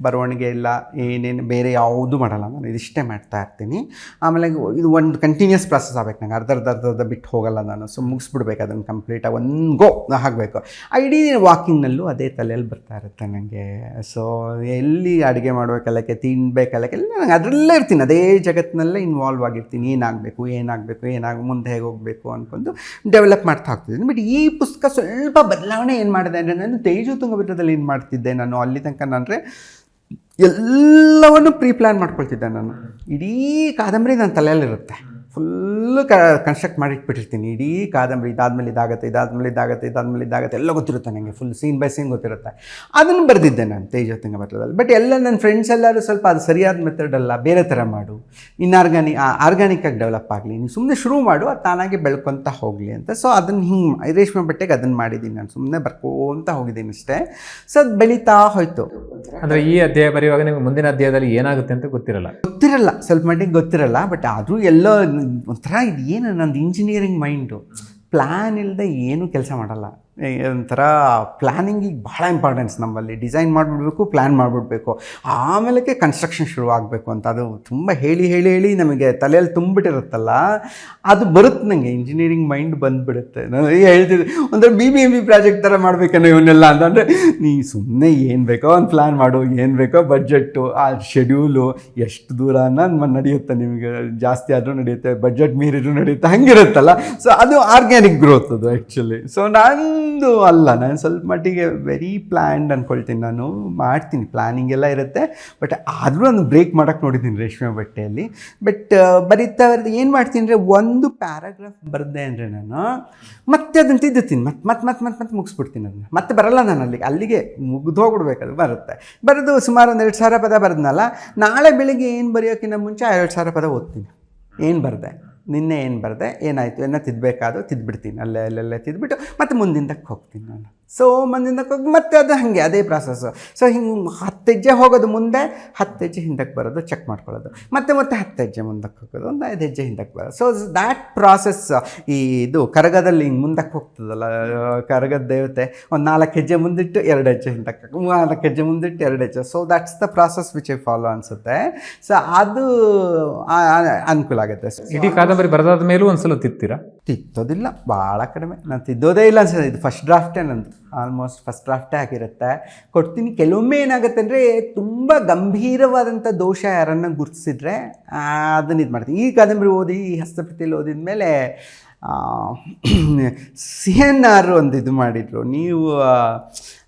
ಬರವಣಿಗೆ ಇಲ್ಲ, ಏನೇನು ಬೇರೆ ಯಾವುದೂ ಮಾಡಲ್ಲ ನಾನು. ಇದಿಷ್ಟೇ ಮಾಡ್ತಾ ಇರ್ತೀನಿ. ಆಮೇಲೆ ಇದು ಒಂದು ಕಂಟಿನ್ಯೂಸ್ ಪ್ರಾಸೆಸ್ ಆಗಬೇಕು ನಂಗೆ. ಅರ್ಧ ಬಿಟ್ಟು ಹೋಗಲ್ಲ ನಾನು. ಸೊ ಮುಗಿಸ್ಬಿಡ್ಬೇಕು ಅದನ್ನು ಕಂಪ್ಲೀಟಾಗಿ, ಒಂದು ಗೋ ಆಗಬೇಕು. ಇಡೀ ವಾಕಿಂಗ್ನಲ್ಲೂ ಅದೇ ತಲೆಯಲ್ಲಿ ಬರ್ತಾ ಇರುತ್ತೆ ನನಗೆ. ಸೊ ಎಲ್ಲಿ ಅಡುಗೆ ಮಾಡಬೇಕಲ್ಲಕ್ಕೆ, ತಿನ್ನಬೇಕಲ್ಲಕ್ಕೆ ಎಲ್ಲ ನಂಗೆ ಅದರಲ್ಲೇ ಇರ್ತೀನಿ, ಅದೇ ಜಗತ್ತಿನಲ್ಲೇ ಇನ್ವಾಲ್ವ್ ಆಗಿರ್ತೀನಿ. ಏನಾಗಬೇಕು ಮುಂದೆ ಹೇಗೆ ಹೋಗಬೇಕು ಅಂದ್ಕೊಂಡು ಡೆವಲಪ್ ಮಾಡ್ತಾ ಹೋಗ್ತಿದ್ದೀನಿ. ಬಟ್ ಈ ಪುಸ್ತಕ ಸ್ವಲ್ಪ ಬದಲಾವಣೆ ಏನು ಮಾಡಿದೆ ಅಂದರೆ, ನಾನು ತೇಜು ತುಂಗಭದ್ರದಲ್ಲಿ ಏನು ಮಾಡ್ತಿದ್ದೆ ನಾನು ಅಲ್ಲಿ ತನಕ ಅಂದರೆ ಎಲ್ಲವನ್ನು ಪ್ಲಾನ್ ಮಾಡ್ಕೊಳ್ತಿದ್ದೆ ನಾನು. ಇಡೀ ಕಾದಂಬರಿ ನನ್ನ ತಲೆಯಲ್ಲಿರುತ್ತೆ, ಫುಲ್ಲು ಕನ್ಸ್ಟ್ರಕ್ಟ್ ಮಾಡಿಟ್ಬಿಟ್ಟಿರ್ತೀನಿ. ಇಡೀ ಕಾದಂಬರಿ ಇದಾದಮೇಲೆ ಇದಾಗುತ್ತೆ ಎಲ್ಲ ಗೊತ್ತಿರುತ್ತೆ ನನಗೆ. ಫುಲ್ ಸೀನ್ ಬೈ ಸೀನ್ ಗೊತ್ತಿರುತ್ತೆ. ಅದನ್ನು ಬರೆದಿದ್ದೆ ನಾನು ತೇಜು ತುಂಗಭದ್ರದಲ್ಲಿ. ಬಟ್ ಎಲ್ಲ ನನ್ನ ಫ್ರೆಂಡ್ಸ್ ಎಲ್ಲರೂ ಸ್ವಲ್ಪ ಅದು ಸರಿಯಾದ ಮೆಥಡ್ ಅಲ್ಲ, ಬೇರೆ ಥರ ಮಾಡು, ಆರ್ಗ್ಯಾನಿಕ್ಕಾಗಿ ಡೆವಲಪ್ ಆಗಲಿ, ನೀವು ಸುಮ್ಮನೆ ಶುರು ಮಾಡು, ಅದು ತಾನಾಗೆ ಬೆಳ್ಕೊತ ಹೋಗಲಿ ಅಂತ. ಸೊ ಅದನ್ನು ಹಿಂಗೆ ರೇಷ್ಮೆ ಬಟ್ಟೆಗೆ ಅದನ್ನು ಮಾಡಿದ್ದೀನಿ ನಾನು, ಸುಮ್ಮನೆ ಬರ್ಕೋಂತ ಹೋಗಿದ್ದೀನಿ ಅಷ್ಟೇ. ಸೊ ಅದು ಬೆಳೀತಾ ಹೋಯ್ತು. ಅಂದರೆ ಈ ಅಧ್ಯಾಯ ಬರೆಯುವಾಗ ನಿಮಗೆ ಮುಂದಿನ ಅಧ್ಯಾಯದಲ್ಲಿ ಏನಾಗುತ್ತೆ ಅಂತ ಗೊತ್ತಿರಲ್ಲ, ಸ್ವಲ್ಪ ಮಟ್ಟಿಗೆ ಗೊತ್ತಿರಲ್ಲ. ಬಟ್ ಆದರೂ ಎಲ್ಲೋ ಒಂಥರ ಇದು ಏನು ನಂದು ಇಂಜಿನಿಯರಿಂಗ್ ಮೈಂಡು, ಪ್ಲ್ಯಾನ್ ಇಲ್ಲದೆ ಏನೂ ಕೆಲಸ ಮಾಡಲ್ಲ. ಒಂಥರ ಪ್ಲ್ಯಾನಿಂಗಿಗೆ ಭಾಳ ಇಂಪಾರ್ಟೆನ್ಸ್ ನಮ್ಮಲ್ಲಿ. ಡಿಸೈನ್ ಮಾಡಿಬಿಡ್ಬೇಕು, ಪ್ಲ್ಯಾನ್ ಮಾಡಿಬಿಡ್ಬೇಕು, ಆಮೇಲೆ ಕನ್ಸ್ಟ್ರಕ್ಷನ್ ಶುರು ಆಗಬೇಕು ಅಂತ. ಅದು ತುಂಬ ಹೇಳಿ ನಮಗೆ ತಲೆಯಲ್ಲಿ ತುಂಬಿಟ್ಟಿರುತ್ತಲ್ಲ, ಅದು ಬರುತ್ತೆ ನನಗೆ. ಇಂಜಿನಿಯರಿಂಗ್ ಮೈಂಡ್ ಬಂದುಬಿಡುತ್ತೆ. ನಾನು ಹೇಳ್ತಿದ್ದೆ ಒಂಥರ BBMP ಪ್ರಾಜೆಕ್ಟ್ ಥರ ಮಾಡಬೇಕನ್ನೋ ಇವನ್ನೆಲ್ಲ ಅಂತಂದರೆ, ನೀ ಸುಮ್ಮನೆ ಏನು ಬೇಕೋ ಒಂದು ಪ್ಲ್ಯಾನ್ ಮಾಡು, ಏನು ಬೇಕೋ ಬಡ್ಜೆಟ್ಟು, ಆ ಶೆಡ್ಯೂಲು ಎಷ್ಟು ದೂರ ಅನ್ನೋದು ನಡೆಯುತ್ತೆ ನಿಮಗೆ. ಜಾಸ್ತಿ ಆದರೂ ನಡೆಯುತ್ತೆ, ಬಡ್ಜೆಟ್ ಮೀರಿದ್ರೂ ನಡೆಯುತ್ತೆ, ಹಂಗಿರುತ್ತಲ್ಲ. ಸೊ ಅದು ಆರ್ಗ್ಯಾನಿಕ್ ಗ್ರೋತ್ ಅದು ಆ್ಯಕ್ಚುಲಿ. ಸೊ ನಾನು ಸ್ವಲ್ಪ ಮಟ್ಟಿಗೆ ವೆರಿ ಪ್ಲ್ಯಾನ್ಡ್ ಅಂದ್ಕೊಳ್ತೀನಿ. ನಾನು ಮಾಡ್ತೀನಿ, ಪ್ಲ್ಯಾನಿಂಗ್ ಎಲ್ಲ ಇರುತ್ತೆ. ಬಟ್ ಆದರೂ ನಾನು ಬ್ರೇಕ್ ಮಾಡೋಕ್ಕೆ ನೋಡಿದ್ದೀನಿ ರೇಷ್ಮೆ ಬಟ್ಟೆಯಲ್ಲಿ. ಬಟ್ ಬರೀತಾ ಏನು ಮಾಡ್ತೀನಿ ಅಂದರೆ, ಒಂದು ಪ್ಯಾರಾಗ್ರಾಫ್ ಬರೆದೆ ಅಂದರೆ ನಾನು ಮತ್ತೆ ಅದನ್ನು ತಿದ್ದುತ್ತೀನಿ, ಮತ್ತೆ ಮುಗಿಸ್ಬಿಡ್ತೀನಿ. ಅದನ್ನು ಮತ್ತೆ ಬರಲ್ಲ ನಾನು ಅಲ್ಲಿಗೆ ಮುಗಿದೋಗ್ಬಿಡ್ಬೇಕು. ಅದು ಬರೆದು ಸುಮಾರು 2,000 ಪದ ಬರೆದ್ನಲ್ಲ, ನಾಳೆ ಬೆಳಿಗ್ಗೆ ಏನು ಬರೆಯೋಕ್ಕಿಂತ ಮುಂಚೆ 2,000 ಪದ ಓದ್ತೀನಿ. ಏನು ಬರೆದೆ, ನಿನ್ನೆ ಏನು ಬರೆದೆ, ಏನಾಯಿತು ಏನೋ ತಿದ್ಬಿಡ್ತೀನಿ. ಅಲ್ಲೆಲ್ಲ ತಿದ್ಬಿಟ್ಟು ಮತ್ತೆ ಮುಂದಿಂದಕ್ಕೆ ಹೋಗ್ತೀನಿ ನಾನು. ಸೊ ಮುಂದಿಂದಕ್ಕೆ ಹೋಗಿ ಮತ್ತೆ ಅದು ಹಾಗೆ ಅದೇ ಪ್ರಾಸೆಸ್ಸು. ಸೊ ಹಿಂಗೆ 10 ಹೆಜ್ಜೆ ಹೋಗೋದು ಮುಂದೆ, 10 ಹೆಜ್ಜೆ ಹಿಂದಕ್ಕೆ ಬರೋದು, ಚೆಕ್ ಮಾಡ್ಕೊಳ್ಳೋದು, ಮತ್ತೆ 10 ಹೆಜ್ಜೆ ಮುಂದಕ್ಕೆ ಹೋಗೋದು, ಒಂದು 5 ಹೆಜ್ಜೆ ಹಿಂದಕ್ಕೆ ಬರೋದು. So that process. ಇದು ಕರಗದಲ್ಲಿ ಹಿಂಗೆ ಮುಂದಕ್ಕೆ ಹೋಗ್ತದಲ್ಲ, ಕರಗದ ದೇವತೆ ಒಂದು 4 ಹೆಜ್ಜೆ ಮುಂದಿಟ್ಟು 2 ಹೆಜ್ಜೆ ಹಿಂದಕ್ಕೆ, 4 ಹೆಜ್ಜೆ ಮುಂದಿಟ್ಟು 2 ಹೆಜ್ಜೆ. So that's the process which I follow ಅನಿಸುತ್ತೆ. ಸೊ ಅದು ಅನುಕೂಲ ಆಗುತ್ತೆ. ಇಡೀ ಕಾದಂಬರಿ ಬರೆದಾದ ಮೇಲೂ ಒಂದ್ಸಲ ತಿದ್ದೋದಿಲ್ಲ, ಭಾಳ ಕಡಿಮೆ. ನಾನು ತಿದ್ದೋದೇ ಇಲ್ಲ ಅನ್ಸುತ್ತೆ. ಇದು ಫಸ್ಟ್ ಡ್ರಾಫ್ಟೇ ನಂದು, ಆಲ್ಮೋಸ್ಟ್ ಫಸ್ಟ್ ಡ್ರಾಫ್ಟೇ ಆಗಿರುತ್ತೆ. ಕೊಡ್ತೀನಿ. ಕೆಲವೊಮ್ಮೆ ಏನಾಗುತ್ತೆ ಅಂದರೆ, ತುಂಬ ಗಂಭೀರವಾದಂಥ ದೋಷ ಯಾರನ್ನು ಗುರುತಿಸಿದ್ರೆ ಅದನ್ನು ಇದು ಮಾಡ್ತೀನಿ. ಈ ಕಾದಂಬರಿ ಓದಿ, ಈ ಹಸ್ತಪ್ರತಿಯಲ್ಲಿ ಓದಿದ ಮೇಲೆ CNR ಒಂದು ಇದು ಮಾಡಿದರು. ನೀವು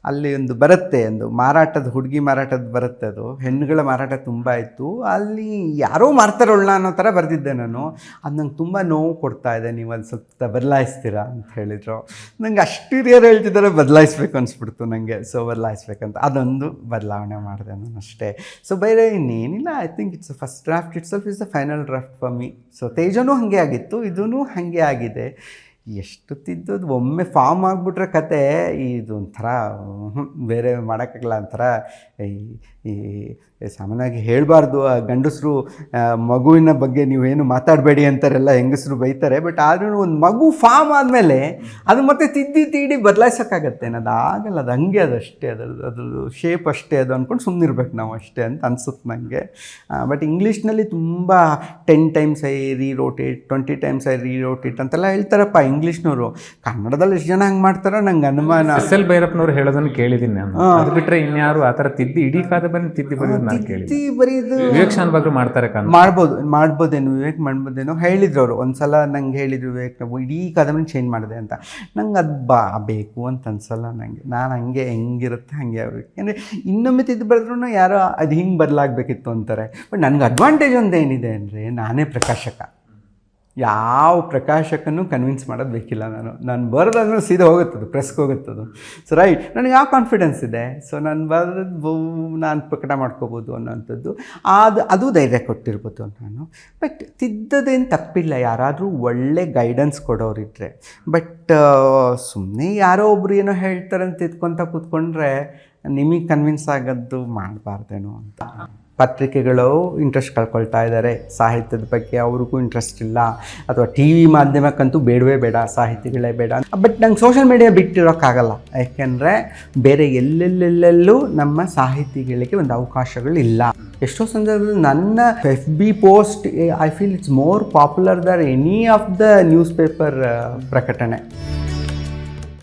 ಅಲ್ಲಿ ಒಂದು ಬರುತ್ತೆ, ಒಂದು ಹುಡುಗಿ ಮಾರಾಟದ ಬರುತ್ತೆ. ಅದು ಹೆಣ್ಣುಗಳ ಮಾರಾಟ ತುಂಬ ಇತ್ತು. ಅಲ್ಲಿ ಯಾರೋ ಮಾರ್ತಾರೋಳ್ಳ ಅನ್ನೋ ಥರ ಬರೆದಿದ್ದೆ ನಾನು. ಅದು ನಂಗೆ ತುಂಬ ನೋವು ಕೊಡ್ತಾ ಇದೆ, ನೀವು ಅಲ್ಲಿ ಸ್ವಲ್ಪ ಬದಲಾಯಿಸ್ತೀರಾ ಅಂತ ಹೇಳಿದರು. ನಂಗೆ ಅಷ್ಟು ಹಿರಿಯರು ಹೇಳ್ತಿದ್ದಾರೆ, ಬದಲಾಯಿಸ್ಬೇಕು ಅನಿಸ್ಬಿಡ್ತು ನನಗೆ. ಸೊ ಬದಲಾಯಿಸ್ಬೇಕಂತ ಅದೊಂದು ಬದಲಾವಣೆ ಮಾಡಿದೆ ನಾನು ಅಷ್ಟೇ. ಸೊ ಬೇರೆ ಇನ್ನೇನಿಲ್ಲ. I think it's first draft itself is the final draft for me. So ತೇಜನೂ ಹಾಗೆ ಆಗಿತ್ತು, ಇದೂ ಹಾಗೆ ಆಗಿದೆ. ಎಷ್ಟು ತಿದ್ದೋದು ಒಮ್ಮೆ ಫಾರ್ಮ್ ಆಗಿಬಿಟ್ರೆ ಕತೆ ಇದು ಒಂಥರ ಬೇರೆ ಮಾಡೋಕ್ಕಾಗಲ್ಲ. ಒಂಥರ ಈ ಸಾಮಾನ್ಯವಾಗಿ ಹೇಳಬಾರ್ದು, ಗಂಡಸರು ಮಗುವಿನ ಬಗ್ಗೆ ನೀವೇನು ಮಾತಾಡಬೇಡಿ ಅಂತಾರೆಲ್ಲ, ಹೆಂಗಸರು ಬೈತಾರೆ. ಬಟ್ ಆದ್ರೂ ಒಂದು ಮಗು ಫಾರ್ಮ್ ಆದಮೇಲೆ ಅದು ಮತ್ತೆ ತಿದ್ದಿ ಬದಲಾಯಿಸೋಕ್ಕಾಗತ್ತೆ. ಅದು ಆಗಲ್ಲ, ಅದು ಹಂಗೆ, ಅದಷ್ಟೇ, ಅದ್ರದ್ದು ಶೇಪ್ ಅಷ್ಟೇ ಅದು ಅಂದ್ಕೊಂಡು ಸುಮ್ಮನಿರ್ಬೇಕು ನಾವು ಅಷ್ಟೇ ಅಂತ ಅನ್ಸುತ್ತೆ ನನಗೆ. ಬಟ್ ಇಂಗ್ಲೀಷ್ನಲ್ಲಿ ತುಂಬ 10 times I rewrote it, 20 times I rewrote it ಅಂತೆಲ್ಲ ಹೇಳ್ತಾರಪ್ಪ ಇಂಗ್ಲೀಷ್ನವರು. ಕನ್ನಡದಲ್ಲಿ ಎಷ್ಟು ಜನ ಹಂಗೆ ಮಾಡ್ತಾರೋ ನಂಗೆ ಅನುಮಾನ. ಎಸ್ ಎಲ್ ಭೈರಪ್ಪನವ್ರು ಹೇಳೋದನ್ನು ಕೇಳಿದ್ದೀನಿ ನಾನು. ಅದು ಬಿಟ್ಟರೆ ಇನ್ಯಾರು ಆ ಥರ ತಿದ್ದಿ ಇಡೀ ಕಾದಂಬರಿ ತಿದ್ದಿ ಬರೆಯೋದು ನಾನು ಕೇಳಿದ್ದೀನಿ. ಬರೀದು ವಿವೇಕ್ ಶಾನ್ಭಾಗ್ರು ಮಾಡ್ತಾರೆ ಮಾಡ್ಬೋದೇನೋ, ವಿವೇಕ್ ಮಾಡ್ಬೋದೇನೋ ಹೇಳಿದ್ರು ಅವರು ಒಂದ್ಸಲ ನಂಗೆ ಹೇಳಿದ್ರು ವಿವೇಕ್, ನಾವು ಇಡೀ ಕಾದಂಬರಿ ಚೇಂಜ್ ಮಾಡಿದೆ ಅಂತ. ನಂಗೆ ಅದು ಬೇಕು ಅಂತ ಅನ್ಸಲ್ಲ ನನಗೆ. ನಾನು ಹಂಗೆ ಹೆಂಗಿರುತ್ತೆ ಹಾಗೆ ಅವ್ರಿಗೆ. ಅಂದರೆ ಇನ್ನೊಮ್ಮೆ ತಿದ್ದು ಬರೆದ್ರೂ ಯಾರೋ ಅದು ಹಿಂಗೆ ಬದಲಾಗಬೇಕಿತ್ತು ಅಂತಾರೆ. ಬಟ್ ನನಗೆ ಅಡ್ವಾಂಟೇಜ್ ಒಂದು ಏನಿದೆ ಅಂದರೆ ನಾನೇ ಪ್ರಕಾಶಕ. ಯಾವ ಪ್ರಕಾಶಕನೂ ಕನ್ವಿನ್ಸ್ ಮಾಡೋದು ಬೇಕಿಲ್ಲ. ನಾನು ಬರೋದಾದ್ರೂ ಸೀದಾ ಹೋಗುತ್ತದು, ಪ್ರೆಸ್ಗೆ ಹೋಗುತ್ತದು. ಸೊ ರೈಟ್, ನನಗೆ ಯಾವ ಕಾನ್ಫಿಡೆನ್ಸ್ ಇದೆ. ಸೊ ನಾನು ಬರೋದು ನಾನು ಪ್ರಕಟ ಮಾಡ್ಕೋಬೋದು ಅನ್ನೋಂಥದ್ದು ಅದು ಧೈರ್ಯ ಕೊಟ್ಟಿರ್ಬೋದು ನಾನು. ಬಟ್ ತಿದ್ದದೇನು ತಪ್ಪಿಲ್ಲ, ಯಾರಾದರೂ ಒಳ್ಳೆ ಗೈಡೆನ್ಸ್ ಕೊಡೋರಿದ್ರೆ. ಬಟ್ ಸುಮ್ಮನೆ ಯಾರೋ ಒಬ್ರು ಏನೋ ಹೇಳ್ತಾರೆ ಅಂತ ತಿದ್ಕೊತ ಕೂತ್ಕೊಂಡ್ರೆ ನಿಮಗೆ ಕನ್ವಿನ್ಸ್ ಆಗೋದು ಮಾಡಬಾರ್ದೇನೋ ಅಂತ. ಪತ್ರಿಕೆಗಳು ಇಂಟ್ರೆಸ್ಟ್ ಕಳ್ಕೊಳ್ತಾ ಇದ್ದಾರೆ ಸಾಹಿತ್ಯದ ಬಗ್ಗೆ, ಅವ್ರಿಗೂ ಇಂಟ್ರೆಸ್ಟ್ ಇಲ್ಲ. ಅಥವಾ ಟಿ ವಿ ಮಾಧ್ಯಮಕ್ಕಂತೂ ಬೇಡವೇ ಬೇಡ, ಸಾಹಿತಿಗಳೇ ಬೇಡ. ಬಟ್ ನಂಗೆ ಸೋಷಿಯಲ್ ಮೀಡಿಯಾ ಬಿಟ್ಟಿರೋಕ್ಕಾಗಲ್ಲ. ಯಾಕೆಂದರೆ ಬೇರೆ ಎಲ್ಲೆಲ್ಲೆಲ್ಲೂ ನಮ್ಮ ಸಾಹಿತಿಗಳಿಗೆ ಒಂದು ಅವಕಾಶಗಳಿಲ್ಲ. ಎಷ್ಟೋ ಸಂದರ್ಭದಲ್ಲಿ ನನ್ನ FB post I feel it's more popular than any of the newspaper ಪ್ರಕಟಣೆ.